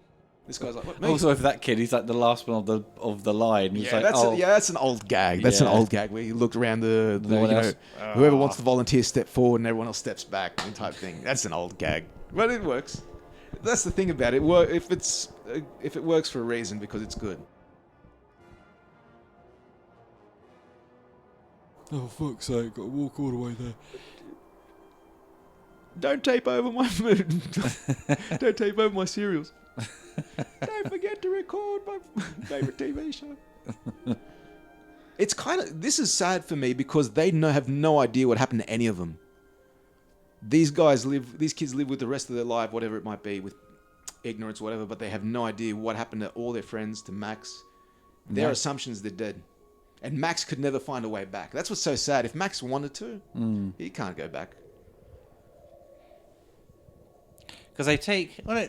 this guy's like, what? Me? Also, for that kid, he's like the last one of the line. He's like, that's an old gag. That's an old gag where he looked around whoever wants to volunteer step forward and everyone else steps back, type thing. That's an old gag, but it works. That's the thing about it. If it works for a reason, because it's good. Oh, fuck's sake, got to walk all the way there. Don't tape over my food. Don't tape over my cereals. Don't forget to record my favorite TV show. It's this is sad for me because they have no idea what happened to any of them. These kids live with the rest of their life, whatever it might be, with ignorance, whatever, but they have no idea what happened to all their friends, to Max. Their assumptions they're dead. And Max could never find a way back. That's what's so sad. If Max wanted to, he can't go back. Because they take... Well,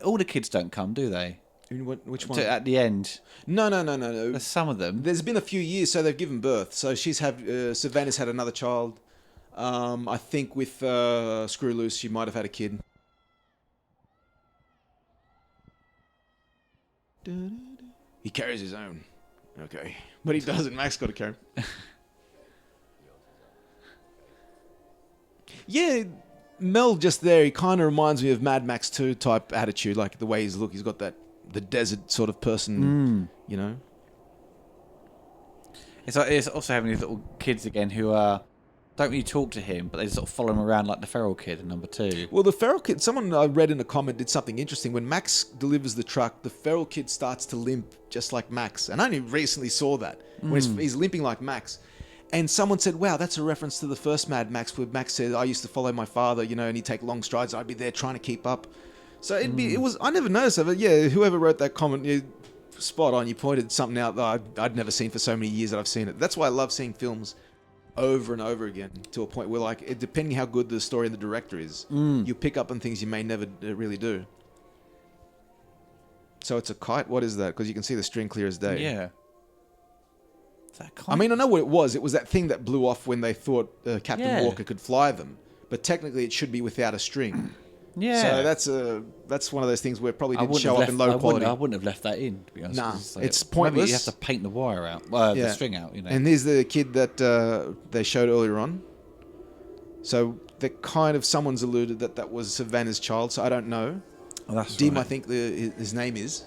all the kids don't come, do they? Which one? At the end. No. There's some of them. There's been a few years, so they've given birth. So Savannah's had another child. I think with Screw Loose, she might have had a kid. He carries his own. Okay. But he doesn't. Max got to carry him. Yeah, Mel just there, he kind of reminds me of Mad Max 2 type attitude, like the way he's look. He's got the desert sort of person, you know. It's also having these little kids again who don't really talk to him, but they sort of follow him around like the feral kid in number 2. Well, the feral kid, someone I read in a comment did something interesting. When Max delivers the truck, the feral kid starts to limp just like Max. And I only recently saw that, when he's limping like Max. And someone said, wow, that's a reference to the first Mad Max, where Max said, I used to follow my father, you know, and he'd take long strides. I'd be there trying to keep up. So I never noticed of it. Yeah, whoever wrote that comment, spot on. You pointed something out that I'd never seen for so many years that I've seen it. That's why I love seeing films over and over again, to a point where, like, depending how good the story and the director is, you pick up on things you may never really do. So it's a kite? What is that? Because you can see the string clear as day. Yeah. Is that a kite? I mean, I know what it was. It was that thing that blew off when they thought Captain Walker could fly them. But technically it should be without a string. Yeah. So that's one of those things where it probably didn't show up in low quality. I wouldn't have left that in, to be honest. Nah, it's pointless. Maybe you have to paint the wire out, the string out, you know. And here's the kid that they showed earlier on. So someone's alluded that was Savannah's child, so I don't know. Oh, that's Dim, right. I think his name is.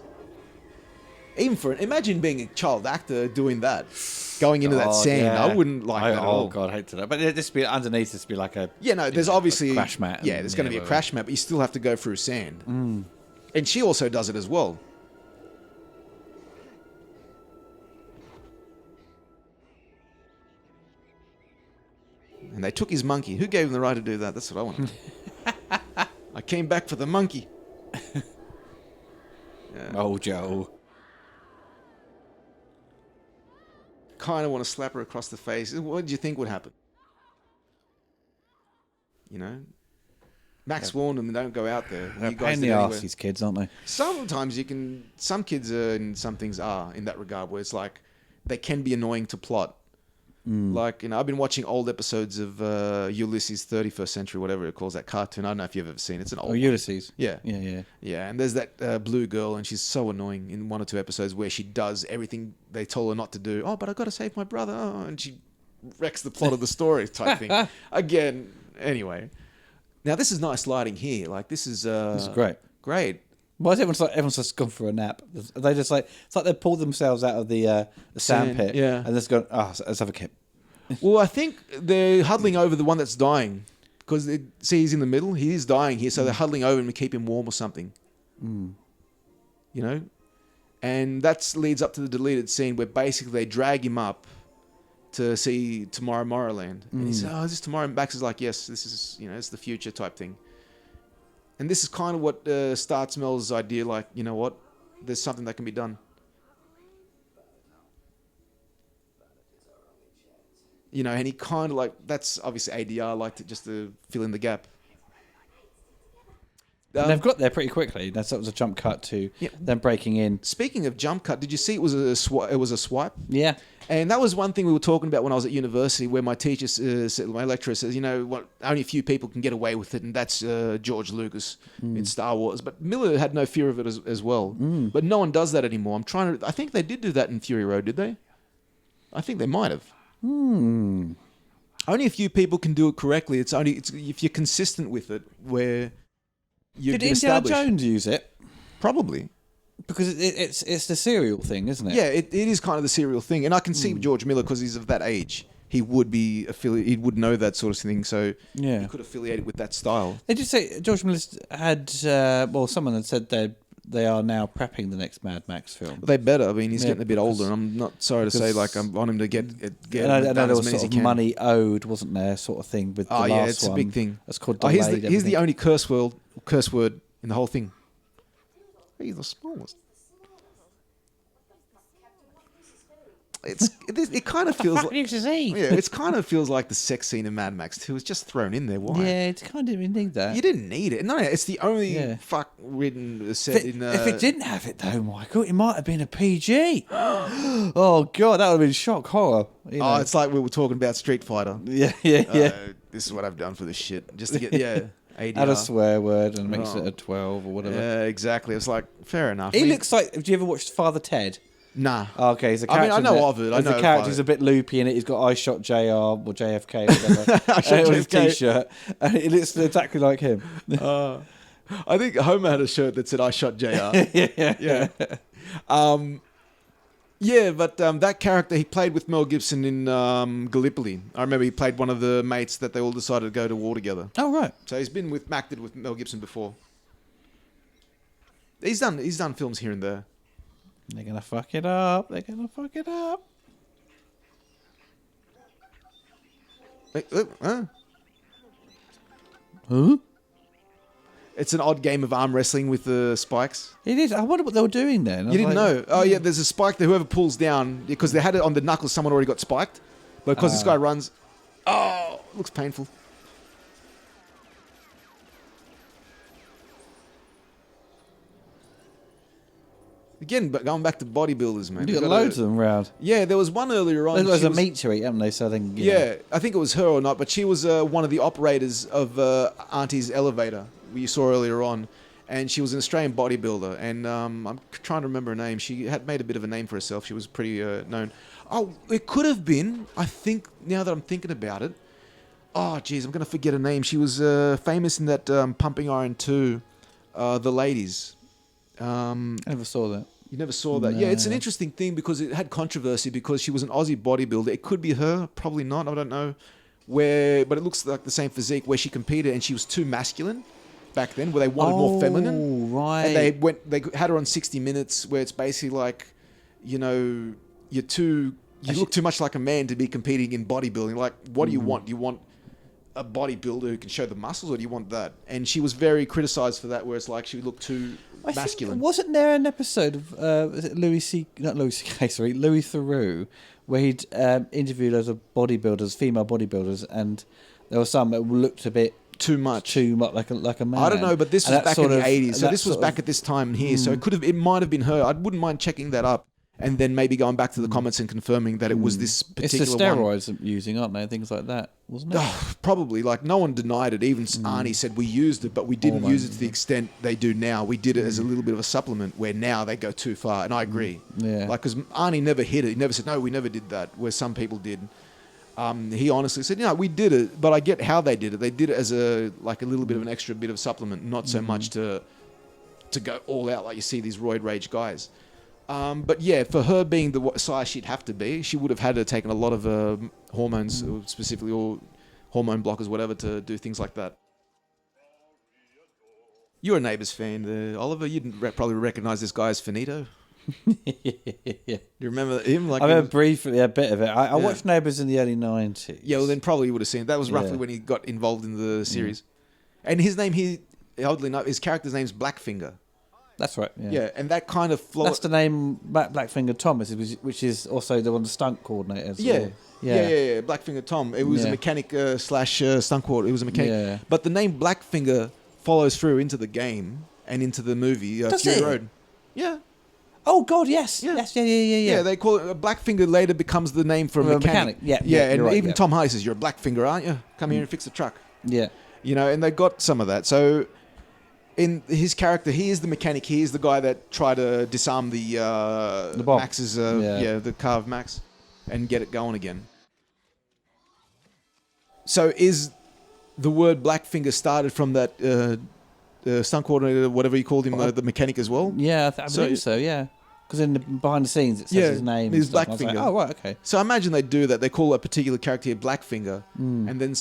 Imagine being a child actor doing that, going into that scene. Yeah. I wouldn't like that at all. Oh God, I hate that. But just be underneath, just be like a there's obviously a crash mat. Yeah, there's going to be a crash mat, but you still have to go through sand. And she also does it as well. And they took his monkey. Who gave him the right to do that? That's what I want. I came back for the monkey. Oh, Joe. Kind of want to slap her across the face. What did you think would happen? You know? Max warned them, don't go out there. They're pain in the arse, these kids, aren't they? Sometimes some kids and some things are in that regard, where it's like, they can be annoying to plot. Like, you know, I've been watching old episodes of Ulysses 31st Century, whatever it calls that cartoon. I don't know if you've ever seen it. It's an old one. Ulysses. Yeah. Yeah. And there's that blue girl, and she's so annoying in one or two episodes where she does everything they told her not to do. Oh, but I got to save my brother. Oh, and she wrecks the plot of the story type thing. Again, anyway. Now, this is nice lighting here. Like, this is great. Great. Why is everyone's just gone for a nap? They just it's like they pulled themselves out of the sand pit, and just gone. Let's have a kip. Well, I think they're huddling over the one that's dying, because he's in the middle. He is dying here, so they're huddling over him to keep him warm or something. You know, and that leads up to the deleted scene where basically they drag him up to see Tomorrowland, and he says, "Oh, is this tomorrow?" And Bax is like, "Yes, this is, you know, it's the future type thing." And this is kind of what starts Mel's idea, like, you know what, there's something that can be done. And he kind of that's obviously ADR, just to fill in the gap. And they've got there pretty quickly. That was a jump cut to them breaking in. Speaking of jump cut, did you see it was a swipe? Yeah. And that was one thing we were talking about when I was at university, where my teacher, my lecturer says, only a few people can get away with it, and that's George Lucas in Star Wars. But Miller had no fear of it as well. But no one does that anymore. I think they did do that in Fury Road, did they? I think they might have. Only a few people can do it correctly. It's if you're consistent with it, where you did Indiana Jones use it? Probably. Because it's the serial thing, isn't it? Yeah, it is kind of the serial thing, and I can see George Miller, because he's of that age. He would be he would know that sort of thing, so he could affiliate it with that style. They did say George Miller had someone had said they are now prepping the next Mad Max film. Well, they better. I mean, he's getting a bit older. I'm not sorry to say, I want him to get I know there was sort of money owed, wasn't there, sort of thing with the last one. It's a big thing. It's called delayed. Here's the only curse word in the whole thing. He's the smallest. It kind of feels like it kind of feels like the sex scene in Mad Max 2 is just thrown in there. Why? Yeah, it's kind of, you need that. You didn't need it. No, it's the only fuck-ridden set in. If it didn't have it though, Michael, it might have been a PG. Oh god, that would have been shock horror. It's like we were talking about Street Fighter. Yeah. This is what I've done for this shit, just to get ADR. Add a swear word and makes it a 12 or whatever. Yeah, exactly. It's like fair enough. He looks like. Have you ever watched Father Ted? Nah. Okay, he's a character. I know of it. I know the character's a bit loopy in it. He's got I shot JR or JFK or whatever on his t-shirt, and it looks exactly like him. I think Homer had a shirt that said I shot JR. Yeah. But that character, he played with Mel Gibson in Gallipoli. I remember he played one of the mates that they all decided to go to war together. Oh, right. So he's been acted with Mel Gibson before. He's done films here and there. They're going to fuck it up. Huh? It's an odd game of arm wrestling with the spikes. It is. I wonder what they were doing then. You didn't know? Oh, yeah, there's a spike that whoever pulls down, because they had it on the knuckles, someone already got spiked. But because this guy runs, looks painful. Again, but going back to bodybuilders, man. You got loads of them around. Yeah, there was one earlier on. There was a meat to eat, haven't they? So then, I think it was her or not, but she was one of the operators of Auntie's elevator you saw earlier on, and she was an Australian bodybuilder, and I'm trying to remember her name. She had made a bit of a name for herself. She was pretty known. Oh, it could have been, I think, now that I'm thinking about it. Oh, geez, I'm going to forget her name. She was famous in that Pumping Iron 2, The Ladies. I never saw that. You never saw that? No. Yeah, it's an interesting thing because it had controversy because she was an Aussie bodybuilder. It could be her, probably not. I don't know. But it looks like the same physique where she competed and she was too masculine back then, where they wanted more feminine. Right. And they had her on 60 Minutes, where it's basically like, you look too much like a man to be competing in bodybuilding. Like, what do you want? Do you want a bodybuilder who can show the muscles, or do you want that? And she was very criticized for that, where it's like she looked too masculine. Wasn't there an episode of Louis Theroux, where he'd interviewed loads of bodybuilders, female bodybuilders, and there were some that looked a bit too much like a man. I don't know, but this was back in the 80s, so this was back at this time here. So it might have been her. I wouldn't mind checking that up. And then maybe going back to the comments and confirming that it was this particular one. It's the steroids using, aren't they? Things like that, wasn't it? Probably. Like, no one denied it. Even Arnie said we used it, but we didn't use it to the extent they do now. We did it as a little bit of a supplement, where now they go too far. And I agree. Yeah. Like, because Arnie never hit it. He never said, no, we never did that, where some people did. He honestly said, we did it, but I get how they did it. They did it as a little bit of an extra bit of supplement, not so much to go all out like you see these roid rage guys. But yeah, for her being the size she'd have to be, she would have had to taken a lot of hormones, specifically, or hormone blockers, whatever, to do things like that. You're a Neighbours fan, Oliver. You'd probably recognise this guy as Finito. Yeah. You remember him? I remember briefly a bit of it. I watched Neighbours in the early 90s. Yeah, well then probably you would have seen it. That was roughly when he got involved in the series. And his name, oddly enough, his character's name's Blackfinger. That's right. Yeah, and that kind of That's the name Blackfinger Thomas, which is also the one of the stunt coordinators. Yeah. Yeah. Blackfinger Tom. It was a mechanic slash stunt coordinator. It was a mechanic. Yeah. But the name Blackfinger follows through into the game and into the movie Fury Road. Yeah. Oh God, yes. Yeah. Yes, yeah. Yeah, they call it Blackfinger. Later becomes the name for a mechanic. Yeah, and right, even Tom Hardy says, "You're a Blackfinger, aren't you? Come here and fix the truck." Yeah. You know, and they got some of that. So, in his character, he is the mechanic. He is the guy that tried to disarm the bomb. Max's, the car of Max, and get it going again. So, is the word Blackfinger started from that stunt coordinator, whatever you called him, the mechanic as well? Yeah, I believe so. Yeah, because behind the scenes it says his name. He's Blackfinger. Oh right, okay. So I imagine they do that. They call a particular character here Blackfinger, and then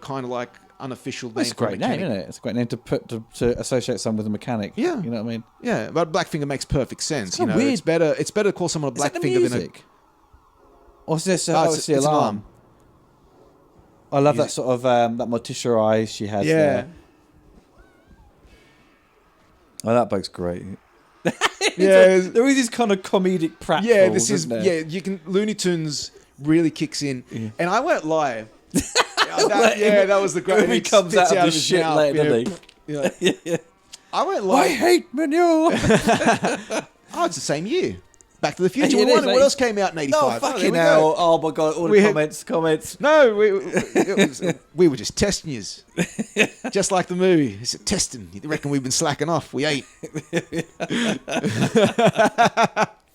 kind of like unofficial name. It's a great name, isn't it? It's a great name to put to associate someone with a mechanic. Yeah, you know what I mean. Yeah, but Blackfinger makes perfect sense. It's weird. It's better to call someone a Blackfinger than a. What's this? It's the alarm. I love Music. that sort of that Morticia eyes she has. There. Oh, that boat's great. There is this kind of comedic pratfalls. Yeah, this is you can Looney Tunes really kicks in, and I won't lie. That was the great. When he comes out of his shit later, doesn't he? Yeah. I won't lie. I hate manure. It's the same year. Back to the Future. What else came out in '85? No, fucking hell. Oh my God, all the comments. No, we were just testing yous. Just like the movie. It's a testing. You reckon we've been slacking off? We ain't.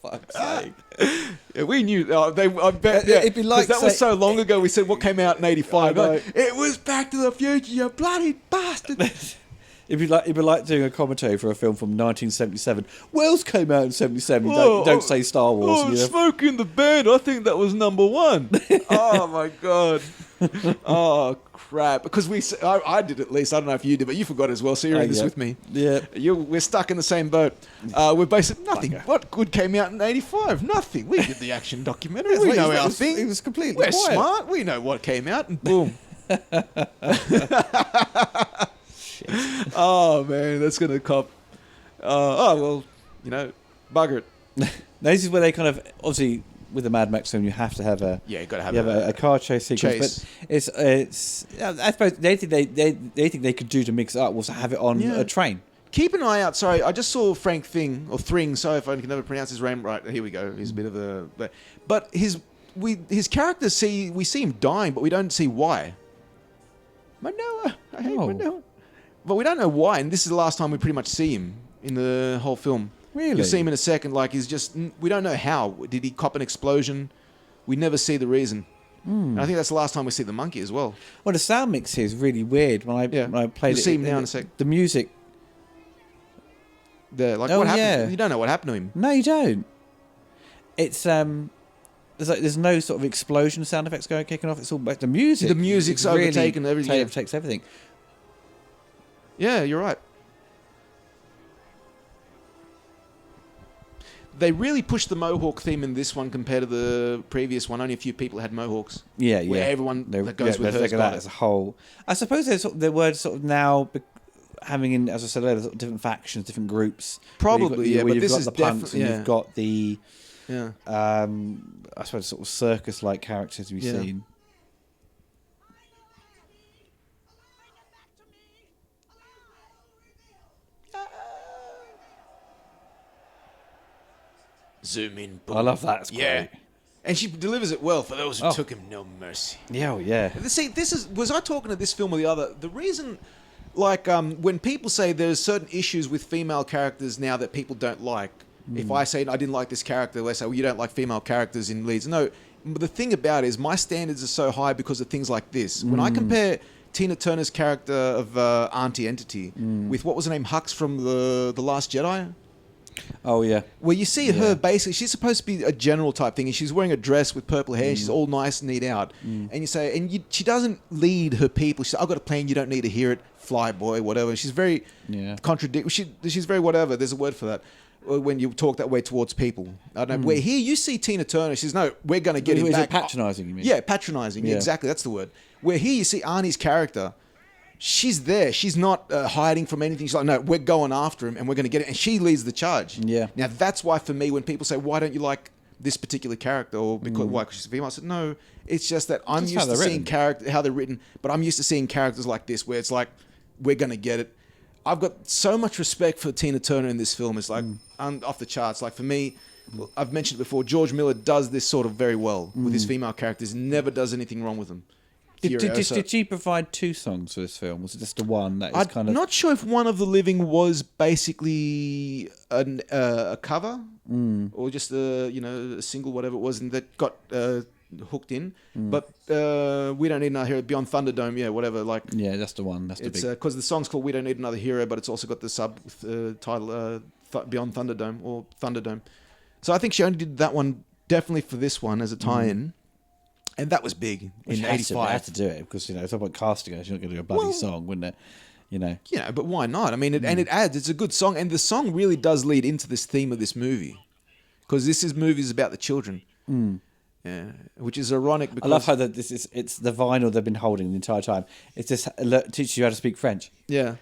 Fuck's sake. Yeah, we knew. I bet. Yeah, it'd be like that was so long ago. We said what came out in '85. It was Back to the Future. You bloody bastard. It'd be like doing a commentary for a film from 1977. What else came out in '77? You don't say Star Wars. Smoke in the Band. I think that was number one. Oh my God. Oh crap. Because I did at least. I don't know if you did, but you forgot as well. So you're in this with me. Yeah. We're stuck in the same boat. We're basically nothing. What good came out in '85? Nothing. We did the action documentary. We know our thing. It was completely We're smart. We know what came out, and boom. Oh man, that's gonna cop. Well, bugger it. Now, this is where they kind of obviously with the Mad Max film you have to have a you got to have a car chase sequence. But it's I suppose they think they could do to mix it up was to have it on a train. Keep an eye out. Sorry, I just saw Frank Thring. Sorry if I can never pronounce his name right. Here we go. He's a bit of a but his character we see him dying, but we don't see why. Manoa, I hate Manoa. But we don't know why, and this is the last time we pretty much see him in the whole film. Really? You'll see him in a second, we don't know how. Did he cop an explosion? We never see the reason. And I think that's the last time we see the monkey as well. Well, the sound mix here is really weird. When I played You'll see him now in a sec. The music. What happened? Yeah. You don't know what happened to him. No, you don't. It's there's no sort of explosion sound effects kicking off. It's all back to music. The music's overtaken everything. Overtakes everything. Yeah, you're right. They really pushed the Mohawk theme in this one compared to the previous one. Only a few people had Mohawks. Yeah. Where everyone that goes with her as a whole. I suppose the word sort of now having in, as I said earlier, sort of different factions, different groups. Probably, but this is the punks definitely. You've got the, I suppose, sort of circus-like characters we've seen. Zoom in. Boom. I love that. It's great. And she delivers it well for those who took him no mercy. Yeah. See, was I talking to this film or the other? The reason, when people say there's certain issues with female characters now that people don't like, if I say I didn't like this character, they say, well, you don't like female characters in leads. No, the thing about it is my standards are so high because of things like this. When I compare Tina Turner's character of Auntie Entity with, what was her name, Hux from The Last Jedi? Oh, yeah. Where you see her, basically, she's supposed to be a general type thing, and she's wearing a dress with purple hair, she's all nice and neat out. And you say, she doesn't lead her people. She says, I've got a plan, you don't need to hear it, fly boy, whatever. She's very she's very whatever, there's a word for that, when you talk that way towards people. I don't know. Where here you see Tina Turner, she's, no, we're going to get him back. Is it patronising, you mean? Yeah, patronising, exactly, that's the word. Where here you see Arnie's character, she's there. She's not hiding from anything. She's like, no, we're going after him and we're going to get it. And she leads the charge. Yeah. Now, that's why for me, when people say, why don't you like this particular character or because why? Because she's a female. I said, no, it's just that I'm used to seeing how they're written, but I'm used to seeing characters like this where it's like, we're going to get it. I've got so much respect for Tina Turner in this film. It's like off the charts. Like for me, I've mentioned it before, George Miller does this sort of very well with his female characters. Never does anything wrong with them. Did she provide 2 songs for this film? Was it just the one that is kind of... I'm not sure if One of the Living was basically a cover or just a single, whatever it was, and that got hooked in. But We Don't Need Another Hero, Beyond Thunderdome, whatever. Like that's the one. That's the big... because the song's called We Don't Need Another Hero, but it's also got the subtitle Beyond Thunderdome or Thunderdome. So I think she only did that one definitely for this one as a tie-in. And that was big in '85. I had to do it because it's about casting. You're not going to do a bloody song, wouldn't it? Yeah, but why not? I mean, and it adds. It's a good song, and the song really does lead into this theme of this movie, because movie is about the children. Yeah, which is ironic. Because I love how that it's the vinyl they've been holding the entire time. It just teaches you how to speak French. Yeah,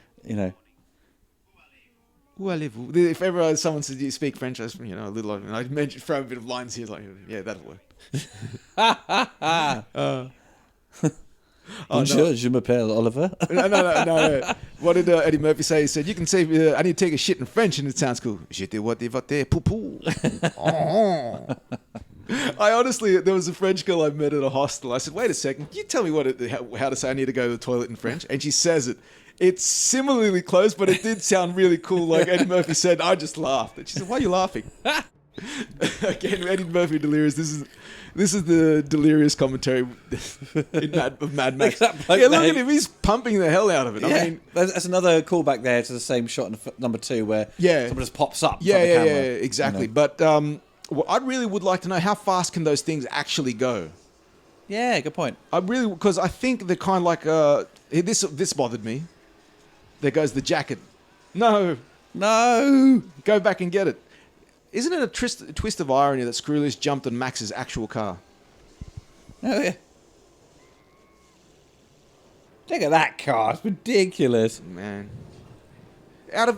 Où allez-vous? If ever someone said you speak French, I little. I mentioned throw a bit of lines here, like that'll work. Bonjour, je m'appelle Oliver. No. What did Eddie Murphy say? He said, you can say, I need to take a shit in French, and it sounds cool. J'étais voté pou. I honestly, there was a French girl I met at a hostel. I said, wait a second, can you tell me how to say I need to go to the toilet in French? And she says it. It's similarly close, but it did sound really cool. Like Eddie Murphy said, I just laughed. And she said, why are you laughing? Again, Eddie Murphy delirious. This is the delirious commentary of Mad Max. Yeah, look at him. He's pumping the hell out of it. Yeah. I mean, that's another callback there to the same shot in number 2 where someone just pops up. Yeah, exactly. But I really would like to know how fast can those things actually go? Yeah, good point. Because I think they're kind of like this bothered me. There goes the jacket. No, go back and get it. Isn't it a twist of irony that Screwloose jumped on Max's actual car? Oh, yeah. Look at that car. It's ridiculous. Man.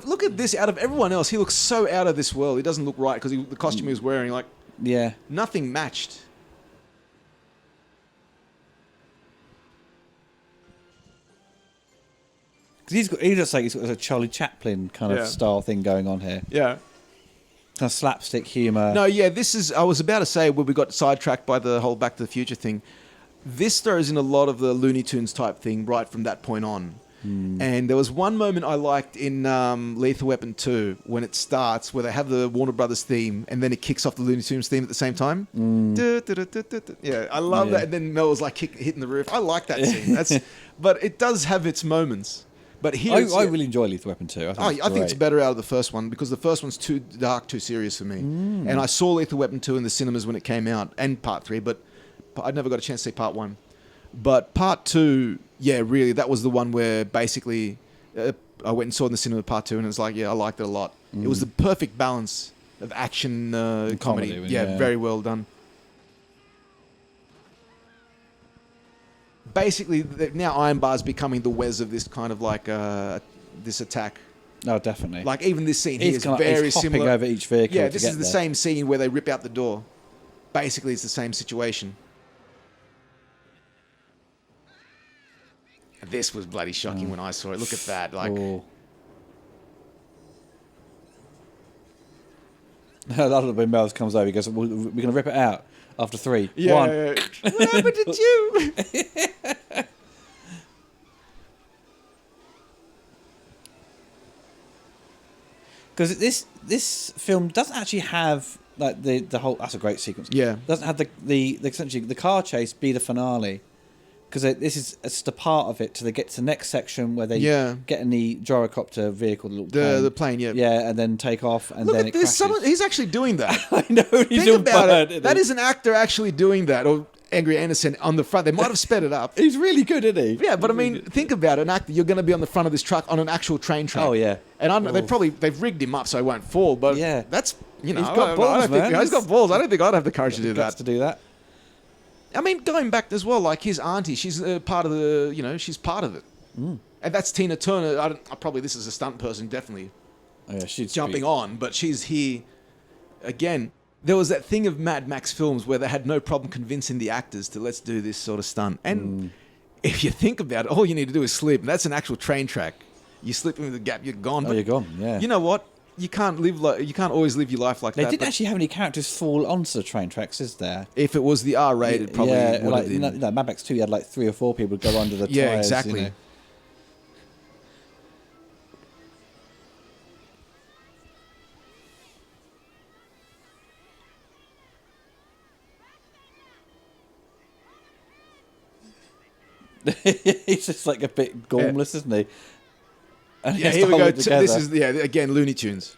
Look at this. Out of everyone else, he looks so out of this world. He doesn't look right because the costume he was wearing, nothing matched. Because he looks like he's got a Charlie Chaplin kind of style thing going on here. Yeah. Kind of slapstick humour. No, this is... I was about to say where we got sidetracked by the whole Back to the Future thing. This throws in a lot of the Looney Tunes type thing right from that point on. And there was one moment I liked in Lethal Weapon 2 when it starts where they have the Warner Brothers theme and then it kicks off the Looney Tunes theme at the same time. Yeah, I love that. And then Mel was like hitting the roof. I like that scene. But it does have its moments. But here I really enjoy Lethal Weapon 2. I think it's better out of the first one because the first one's too dark, too serious for me. And I saw Lethal Weapon 2 in the cinemas when it came out, and Part 3, but I never got a chance to see Part 1. But Part 2, really, that was the one where basically I went and saw in the cinema Part 2, and it was like, I liked it a lot. It was the perfect balance of action, comedy. Very well done. Basically, now Iron Bar's becoming the Wes of this kind of this attack. Oh, definitely. Like even this scene here is very similar. Over each vehicle. Yeah, this is the same scene where they rip out the door. Basically, it's the same situation. This was bloody shocking when I saw it. Look at that. I love it when Mel's comes over. He goes, we're going to rip it out after 3. Yeah. 1. Yeah. What happened to you? Because this film doesn't actually have the whole. That's a great sequence. Yeah. Doesn't have the essentially the car chase be the finale. Because this is just a part of it till they get to the next section where they get in the gyrocopter vehicle, the plane, and then take off, and Look then at this. He's actually doing that. I know. Think about it. That is an actor actually doing that, or Angry Anderson on the front. They might have sped it up. He's really good, isn't he? Yeah, but I mean, think about it. An actor. You're going to be on the front of this truck on an actual train track. Oh yeah. And they've rigged him up so he won't fall. But that's he's got balls, man. He's got balls. I don't think I'd have the courage to do that. I mean, going back as well, like his auntie, she's part of she's part of it. And that's Tina Turner. Probably this is a stunt person, definitely. Oh, yeah, she's jumping on, but she's here again. There was that thing of Mad Max films where they had no problem convincing the actors to let's do this sort of stunt. And if you think about it, all you need to do is slip. And that's an actual train track. You slip into the gap, you're gone. Oh, you're gone. Yeah. You know what? You can't always live your life like that. They didn't actually have any characters fall onto the train tracks, is there? If it was the R-rated, probably would like, have no, Mad Max 2, you had like 3 or 4 people go under the tires. Yeah, exactly. You know. He's just like a bit gormless, isn't he? And yeah, here we go. This is again Looney Tunes.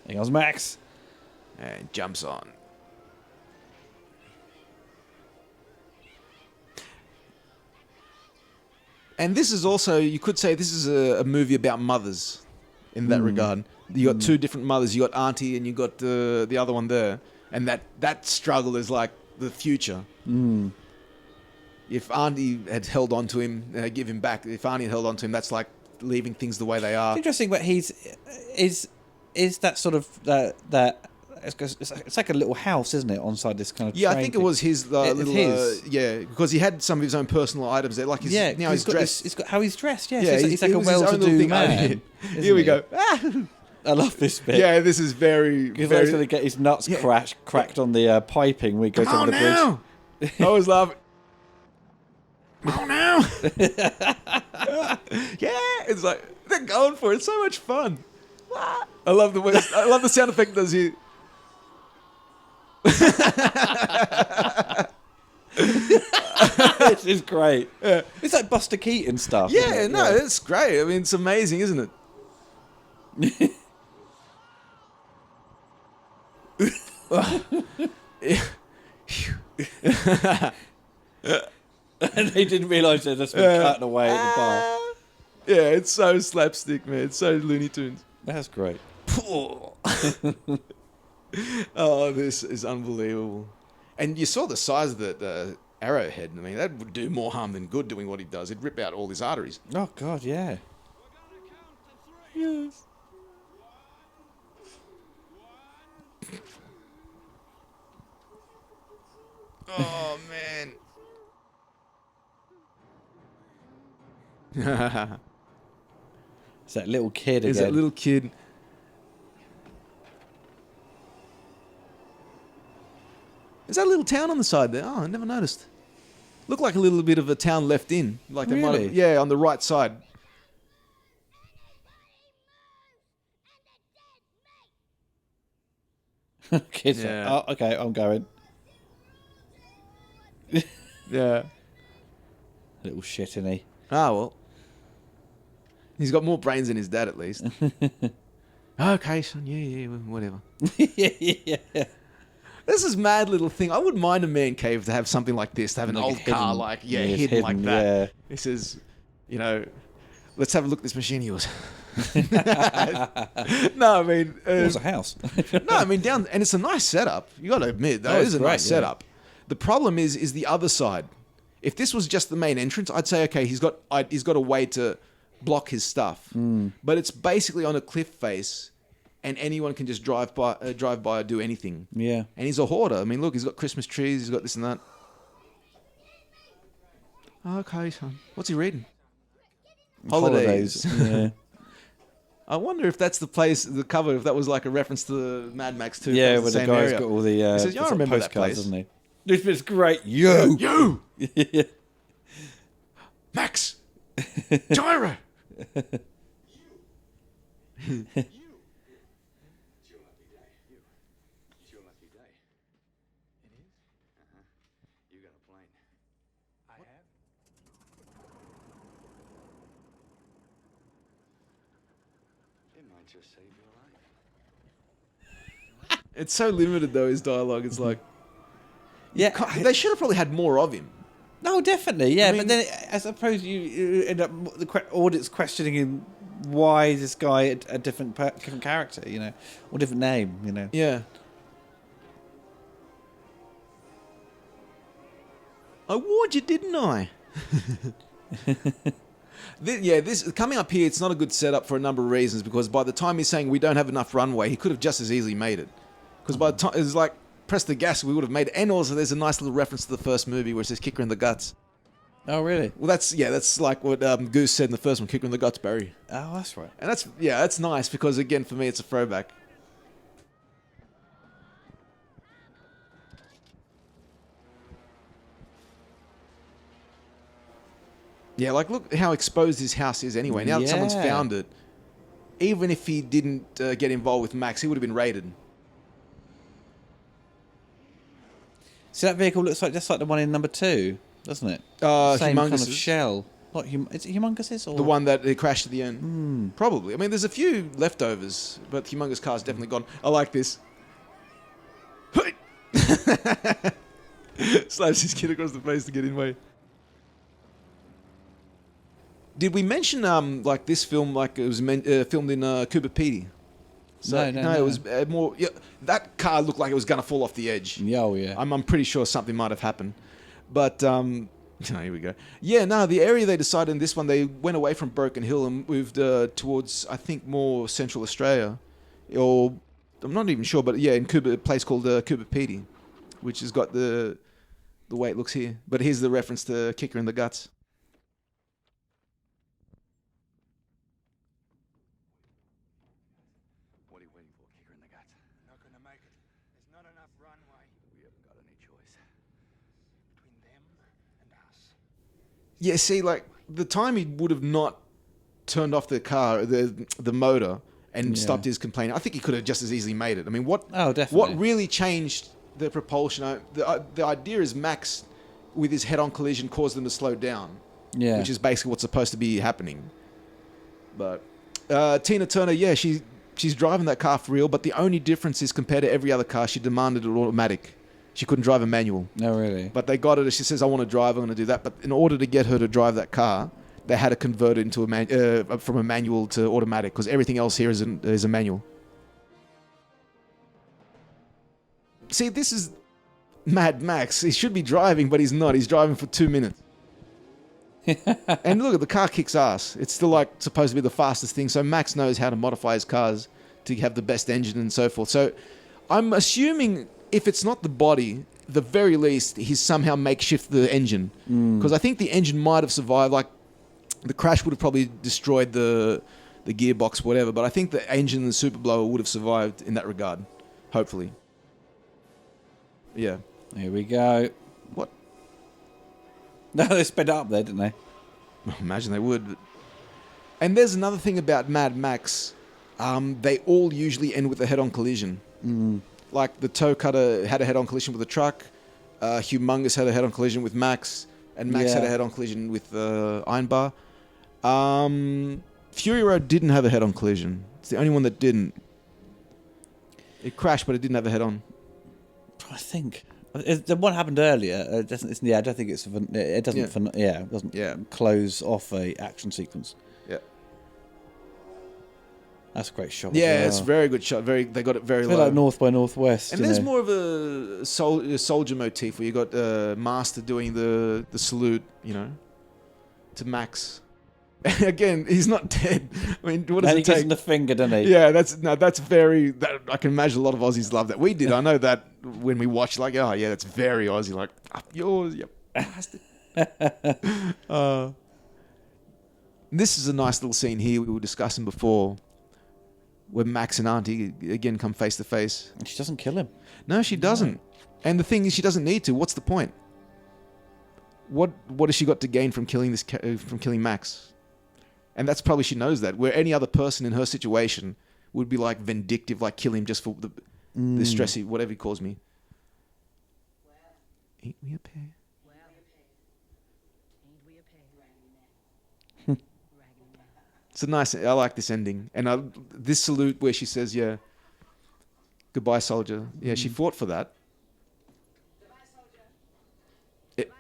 Here goes Max, and jumps on. And this is also, you could say, this is a movie about mothers in that regard. You got 2 different mothers. You got Auntie and you got the other one there. And that struggle is like the future. If Auntie had held on to him, give him back. If Auntie had held on to him, that's like leaving things the way they are. It's interesting, but is that sort of that. It's like a little house, isn't it, onside this kind of Yeah, train I think thing. it was his little... his. Yeah, because he had some of his own personal items there. Like now he's dressed. He's got how he's dressed, yeah. Yeah, So he's like a well-to-do man. Here we go. I love this bit. Yeah, this is very... Because he's going to get his nuts cracked on the piping when he goes over the bridge. I always love it. Come on now. Yeah, it's like, they're going for it. It's so much fun. I love the sound effect that does here. This is great. Yeah. It's like Buster Keaton stuff. Yeah, it's great. I mean, it's amazing, isn't it? And they didn't realise they'd just been cutting away at the bar. Yeah, it's so slapstick, man. It's so Looney Tunes. That's great. Oh, this is unbelievable. And you saw the size of the arrowhead. I mean, that would do more harm than good doing what he does. It'd rip out all his arteries. Oh, God, yeah. Yes. Oh, man. It's that little kid again. It's that little kid. Is that a little town on the side there? Oh, I never noticed. Looked like a little bit of a town left in. Like they might have, yeah, on the right side. Kids like, oh, okay, I'm going. Yeah. Little shit, isn't he? Ah, well. He's got more brains than his dad, at least. Okay, son, yeah, whatever. Yeah. This is mad little thing. I wouldn't mind a man cave to have something like this, to have an old car like, hidden like that. Yeah. He says, let's have a look at this machine of yours. No, I mean... it was a house. No, I mean, and it's a nice setup. You got to admit, that is a nice setup. The problem is the other side. If this was just the main entrance, I'd say, okay, he's got a way to block his stuff. But it's basically on a cliff face, and anyone can just drive by or do anything. Yeah. And he's a hoarder. I mean, look, he's got Christmas trees, he's got this and that. Okay, son. What's he reading? Holidays. Yeah. I wonder if that's the cover, if that was like a reference to Mad Max 2. Yeah, where the guy's got all the he says, I remember that place. Doesn't he? This bit's great. You! Max! Gyro! It's so limited, though, his dialogue. It's like... Yeah. They should have probably had more of him. No, definitely, yeah. I mean, but then I suppose you end up... The audience questioning him, why is this guy a different character, or different name, Yeah. I warned you, didn't I? This coming up here, it's not a good setup for a number of reasons, because by the time he's saying we don't have enough runway, he could have just as easily made it. Because by the time it's like, press the gas, we would have made it. And also there's a nice little reference to the first movie where it says kick her in the guts. Oh, really? Well, that's like what Goose said in the first one, kick her in the guts, Barry. Oh, that's right. And that's nice, because again, for me, it's a throwback. Yeah, like, look how exposed his house is anyway. Now that someone's found it, even if he didn't get involved with Max, he would have been raided. See, that vehicle looks like just like the one in number 2, doesn't it? Same kind of shell. Not is it Humongous? Or? The one that crashed at the end? Probably. I mean, there's a few leftovers, but Humongous car's definitely gone. I like this. Slaps his kid across the face to get in way. Did we mention like this film, like it was filmed in Cooper Pedy? So, no, it was more. Yeah, that car looked like it was going to fall off the edge. Yeah, oh, yeah. I'm pretty sure something might have happened, but here we go. Yeah, no, the area they decided in this one, they went away from Broken Hill and moved towards, I think, more Central Australia, or I'm not even sure, but yeah, in a place called Cooper Pedy, which has got the way it looks here. But here's the reference to Kicker in the Guts. Yeah, see, like, the time he would have not turned off the car, the motor, and stopped his complaining, I think he could have just as easily made it. I mean, what really changed the propulsion? The idea is Max, with his head-on collision, caused them to slow down. Yeah. Which is basically what's supposed to be happening. But Tina Turner, yeah, she's driving that car for real, but the only difference is compared to every other car, she demanded an automatic. She couldn't drive a manual. No, really? But they got her. She says, I want to drive, I'm going to do that. But in order to get her to drive that car, they had to convert it into from a manual to automatic, because everything else here is a manual. See, this is Mad Max. He should be driving, but he's not. He's driving for 2 minutes. And look, the car kicks ass. It's still like supposed to be the fastest thing. So Max knows how to modify his cars to have the best engine and so forth. So I'm assuming, if it's not the body, the very least, he's somehow makeshift the engine. Because I think the engine might have survived. Like, the crash would have probably destroyed the gearbox, whatever. But I think the engine and the super blower would have survived in that regard. Hopefully. Yeah. Here we go. What? No, they sped up there, didn't they? I imagine they would. And there's another thing about Mad Max. They all usually end with a head-on collision. Like, the toe cutter had a head-on collision with a truck. Humongous had a head-on collision with Max. And Max had a head-on collision with Iron Bar. Fury Road didn't have a head-on collision. It's the only one that didn't. It crashed, but it didn't have a head-on. I think the one happened earlier. I don't think it doesn't close off a action sequence. Yeah, that's a great shot. Yeah, it's a very good shot. They got it very low. Like North by Northwest. And there's more of a soldier motif where you got Master doing the salute, to Max. Again, he's not dead. I mean, what does it take? He gives him the finger, doesn't he? Yeah, that's very. I can imagine a lot of Aussies love that. We did. I know that when we watched, like, oh yeah, that's very Aussie. Like, up yours, you bastard. This is a nice little scene here we were discussing before, where Max and Auntie again come face to face. She doesn't kill him. No, she doesn't. No. And the thing is, she doesn't need to. What's the point? What has she got to gain from killing Max? And that's probably, she knows that. Where any other person in her situation would be like vindictive, like kill him just for the stress, whatever he calls me. Ain't we a pair? It's a nice, I like this ending. And this salute where she says, yeah, goodbye, soldier. Yeah, she fought for that.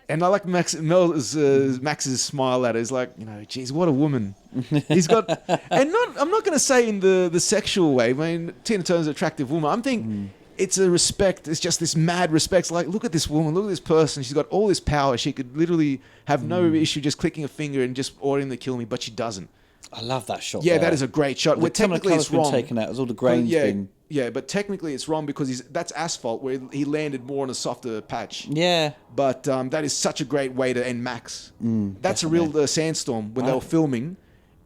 And I like Max's smile at her. He's like, geez, what a woman. He's got, and I'm not going to say in the sexual way. I mean, Tina Turner's an attractive woman. I'm thinking it's a respect. It's just this mad respect. It's like, look at this woman, look at this person. She's got all this power. She could literally have no issue just clicking a finger and just ordering them to kill me, but she doesn't. I love that shot. Yeah, there. that is a great shot. Where technically it's wrong. Been taken out. As all the grain's been. Yeah, but technically it's wrong because that's asphalt where he landed more on a softer patch. Yeah. But that is such a great way to end Max. That's definitely. a real sandstorm when they were filming,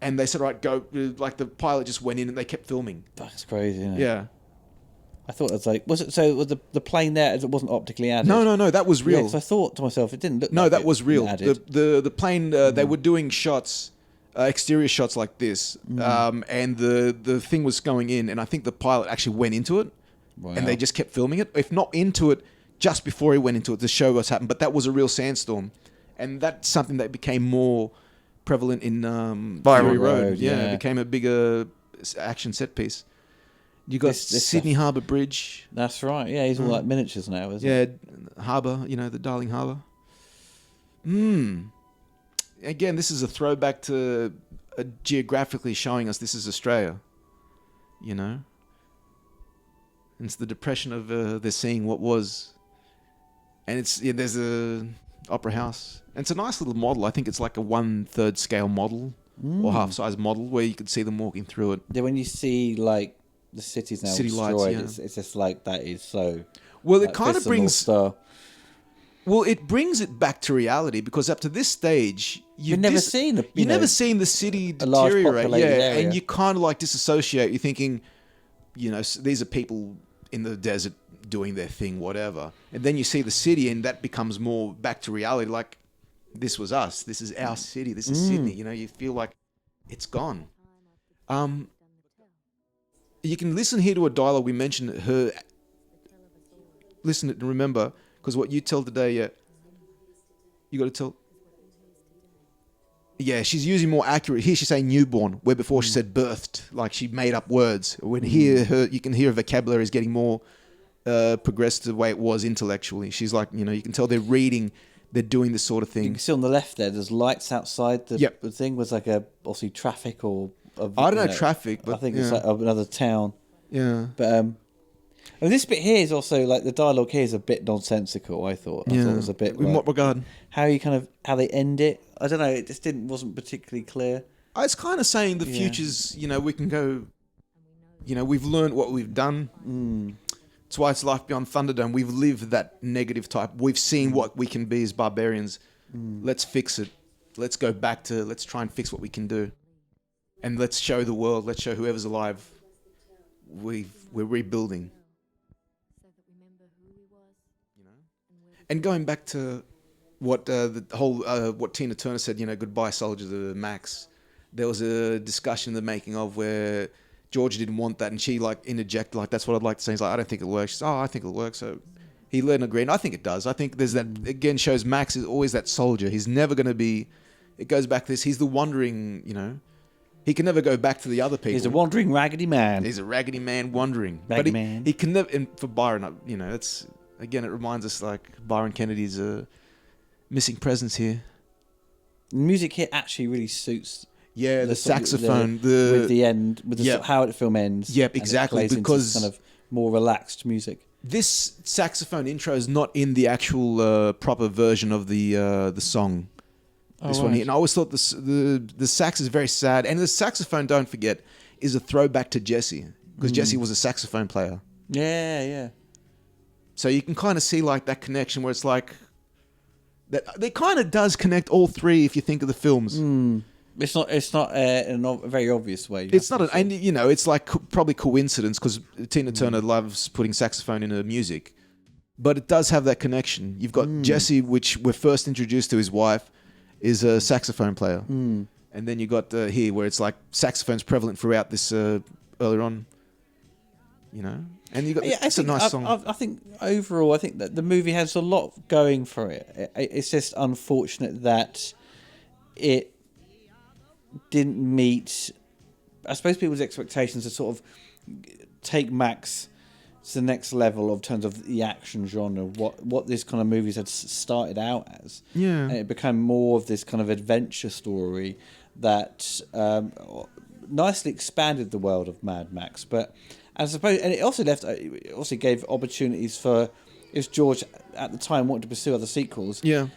and they said, "Right, go." Like the pilot just went in and they kept filming. That's crazy. Isn't it? Yeah. I thought it was like, was it so? Was the plane there? It wasn't optically added. No, that was real. Yeah, 'cause I thought to myself, it didn't look. No, like that was real. Added. The plane they were doing shots, exterior shots like this, and the thing was going in, and I think the pilot actually went into it, and they just kept filming it. If not into it, just before he went into it to show what's happened. But that was a real sandstorm, and that's something that became more prevalent in Fury Road. Yeah, it became a bigger action set piece. You got this Sydney Harbour Bridge. That's right. Yeah, he's all like miniatures now, isn't he? Yeah, Harbour. The Darling Harbour. Again, this is a throwback to geographically showing us this is Australia. And it's the depression of they're seeing what was, and there's a opera house, and it's a nice little model. I think it's like a 1/3 scale model or half size model where you could see them walking through it. Yeah, when you see like the city's now City destroyed, lights, it's just like that is so. Well, it kind of brings. Well, it brings it back to reality because up to this stage, you've never seen the city deteriorate. Yeah, and you kind of like disassociate. You're thinking, these are people in the desert doing their thing, whatever. And then you see the city, and that becomes more back to reality. Like, this was us. This is our city. This is Sydney. You feel like it's gone. You can listen here to a dialogue. We mentioned her. Listen and remember, because what you tell today, you got to tell. Yeah, she's using more accurate. Here she's saying newborn, where before she said birthed, like she made up words. When you can hear her vocabulary is getting more progressed the way it was intellectually. She's like, you can tell they're reading, they're doing this sort of thing. You can see on the left there's lights outside. The thing was like obviously traffic or. I don't know traffic, but I think it's like another town. Yeah. But this bit here is also like the dialogue here is a bit nonsensical. I thought it was a bit. In what regard? How they end it. I don't know. It just wasn't particularly clear. It's kind of saying the future's. We can go. We've learned what we've done. That's why it's life beyond Thunderdome. We've lived that negative type. We've seen what we can be as barbarians. Let's fix it. Let's go back to. Let's try and fix what we can do. And let's show the world, let's show whoever's alive, we're rebuilding. And going back to what the whole what Tina Turner said, goodbye soldiers of Max. There was a discussion in the making of where George didn't want that, and she interjected that's what I'd like to say. He's like, I don't think it'll work. She's I think it'll work. So he let her agree, and I think it does. I think there's that again shows Max is always that soldier. He's never going to be. It goes back to this. He's the wandering, He can never go back to the other people. He's a wandering raggedy man. He's a raggedy man wandering. Man. He can never. And for Byron, that's again. It reminds us like Byron Kennedy's a missing presence here. The music here actually really suits. Yeah, the saxophone, with the end, with how the film ends. Yep, exactly. Because kind of more relaxed music. This saxophone intro is not in the actual proper version of the song. This one here. And I always thought the sax is very sad. And the saxophone, don't forget, is a throwback to Jesse. Because Jesse was a saxophone player. Yeah. So you can kind of see like that connection where it's like... that it kind of does connect all three if you think of the films. It's not in a very obvious way. It's not, it's like probably coincidence because Tina Turner loves putting saxophone in her music. But it does have that connection. You've got Jesse, which we're first introduced to his wife, is a saxophone player. And then you got here where it's like saxophone's prevalent throughout this earlier on, And you got it's a nice song. I think overall, I think that the movie has a lot going for it. It's just unfortunate that it didn't meet, I suppose, people's expectations to sort of take Max to the next level of terms of the action genre, what this kind of movies had started out as. Yeah. And it became more of this kind of adventure story that nicely expanded the world of Mad Max, but I suppose, and it also gave opportunities for, if George at the time wanted to pursue other sequels. Yeah.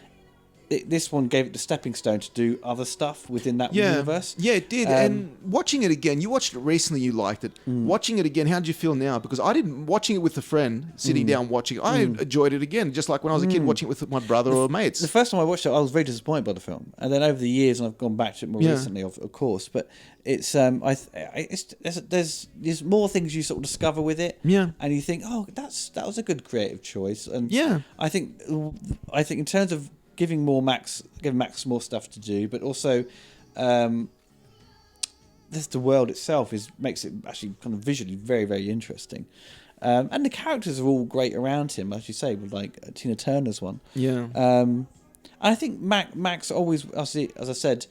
This one gave it the stepping stone to do other stuff within that universe. Yeah, it did. And watching it again, you watched it recently, you liked it. Watching it again, how did you feel now? Because I didn't, watching it with a friend, sitting down watching it, I enjoyed it again, just like when I was a kid watching it with my brother or mates. The first time I watched it, I was very disappointed by the film. And then over the years, and I've gone back to it more recently, of course, but it's, there's more things you sort of discover with it. Yeah. And you think, oh, that was a good creative choice. And I think in terms of giving Max more stuff to do, but also the world itself makes it actually kind of visually very, very interesting. And the characters are all great around him, as you say, with like Tina Turner's one. Yeah. I think Max always, as I said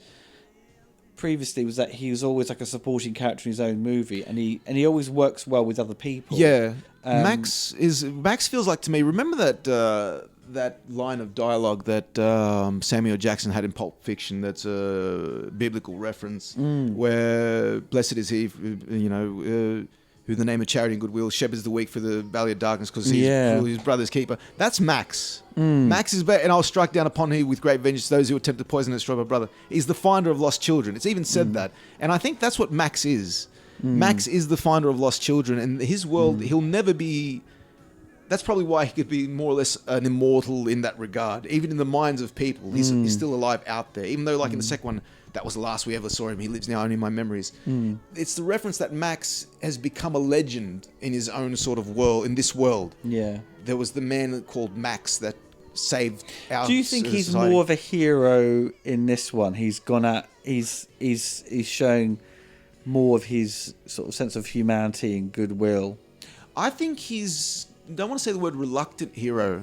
previously, was that he was always like a supporting character in his own movie, and he always works well with other people. Yeah. Max feels like, to me, remember that line of dialogue that Samuel Jackson had in Pulp Fiction, that's a biblical reference, where blessed is he, who the name of charity and goodwill shepherds the weak for the valley of darkness, because he's his brother's keeper. That's Max. Max is better, and I'll strike down upon him with great vengeance those who attempt to poison and destroy my brother. He's the finder of lost children. It's even said that. And I think that's what Max is. Max is the finder of lost children, and his world, he'll never be... That's probably why he could be more or less an immortal in that regard. Even in the minds of people, he's still alive out there. Even though, like in the second one, that was the last we ever saw him. He lives now only in my memories. It's the reference that Max has become a legend in his own sort of world, in this world. Yeah. There was the man called Max that saved our... Do you think he's society. More of a hero in this one? He's gone out... He's showing more of his sort of sense of humanity and goodwill. I think he's... don't want to say the word reluctant hero,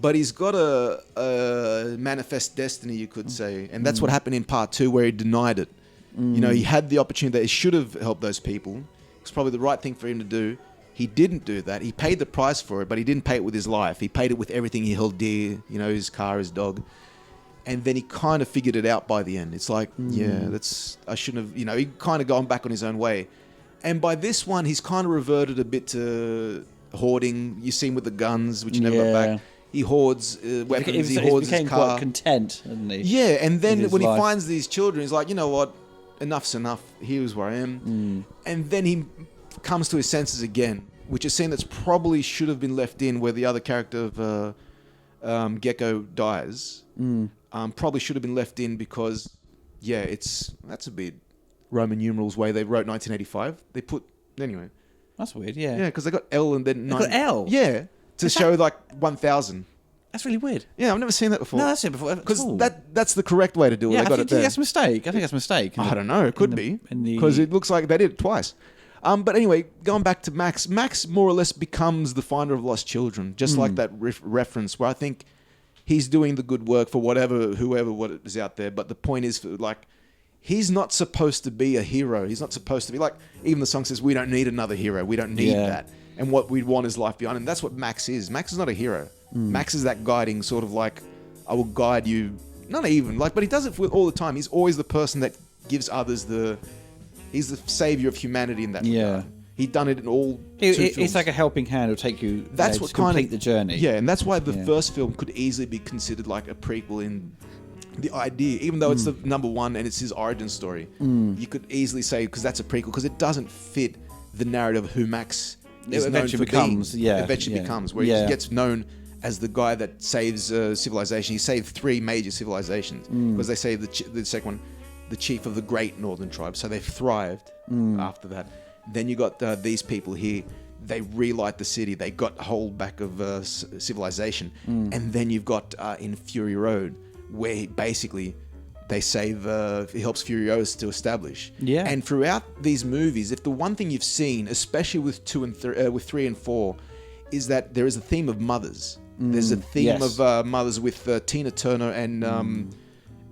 but he's got a manifest destiny, you could say. And that's what happened in part 2, where he denied it. He had the opportunity that he should have helped those people. It was probably the right thing for him to do. He didn't do that. He paid the price for it, but he didn't pay it with his life. He paid it with everything he held dear, his car, his dog. And then he kind of figured it out by the end. It's like, I shouldn't have, he kind of gone back on his own way. And by this one, he's kind of reverted a bit to... hoarding. You see him with the guns, which he never got back. He hoards weapons. He hoards his car. Quite content, hasn't he? Yeah, and then when he finds these children, he's like, you know what? Enough's enough. Here's where I am. And then he comes to his senses again, which is a scene that's probably should have been left in, where the other character of Gecko dies. Probably should have been left in because, that's a bit Roman numerals way they wrote 1985. They put anyway. That's weird, yeah. Yeah, because they got L and then... They got L? Yeah, to show like 1,000. That's really weird. Yeah, I've never seen that before. No, that's it before. Because that's the correct way to do it. Yeah, they got it there. That's a mistake. I think that's a mistake. I don't know. It could be. Because it looks like they did it twice. But anyway, going back to Max. Max more or less becomes the finder of lost children, just like that reference, where I think he's doing the good work for whoever what is out there. But the point is, he's not supposed to be a hero. He's not supposed to be like, even the song says, we don't need another hero. We don't need that. And what we want is life beyond. And that's what Max is. Max is not a hero. Max is that guiding sort of like, I will guide you. Not even like, but he does it all the time. He's always the person that gives others he's the savior of humanity in that regard. He'd done it in all two films. It's like a helping hand will take you to complete the journey. Yeah, and that's why the first film could easily be considered like a prequel in the idea, even though it's the number one and it's his origin story. You could easily say, because that's a prequel, because it doesn't fit the narrative of who Max is eventually becomes. Becomes, where he gets known as the guy that saves civilization. He saved 3 major civilizations, because they say the second one, the chief of the great northern tribe. So they've thrived after that. Then you got these people here. They relight the city. They got hold back of civilization. And then you've got in Fury Road, where basically they save, he helps Furiosa to establish. Yeah. And throughout these movies, if the one thing you've seen, especially with 3 and 4, is that there is a theme of mothers. There's a theme of mothers with Tina Turner and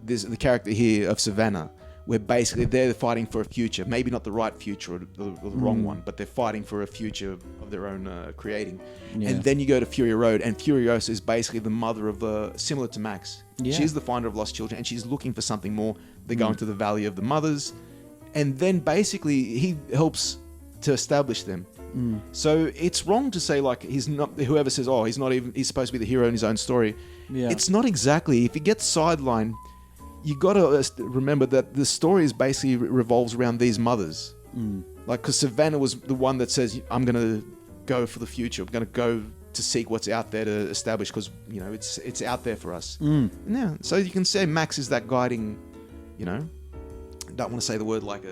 there's the character here of Savannah, where basically they're fighting for a future, maybe not the right future or the wrong one, but they're fighting for a future of their own creating. Yeah. And then you go to Fury Road, and Furiosa is basically the mother of, similar to Max. Yeah. She's the finder of lost children, and she's looking for something more. They go into the Valley of the Mothers, and then basically he helps to establish them. So it's wrong to say like he's not. Whoever says, "Oh, he's not even. He's supposed to be the hero in his own story." Yeah. It's not exactly. If he gets sidelined, you got to remember that the story is basically revolves around these mothers. Like, because Savannah was the one that says, "I'm gonna go for the future. I'm gonna go to seek what's out there to establish, because you know it's out there for us." Yeah. So you can say Max is that guiding. You know, don't want to say the word like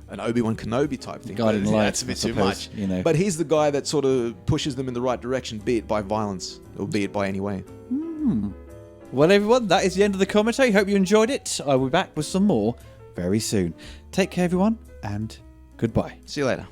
an Obi-Wan Kenobi type thing. Guiding light, that's a bit I too suppose, much. you know. But he's the guy that sort of pushes them in the right direction, be it by violence or be it by any way. Well, everyone, that is the end of the commentary. Hope you enjoyed it. I will be back with some more very soon. Take care, everyone, and goodbye. See you later.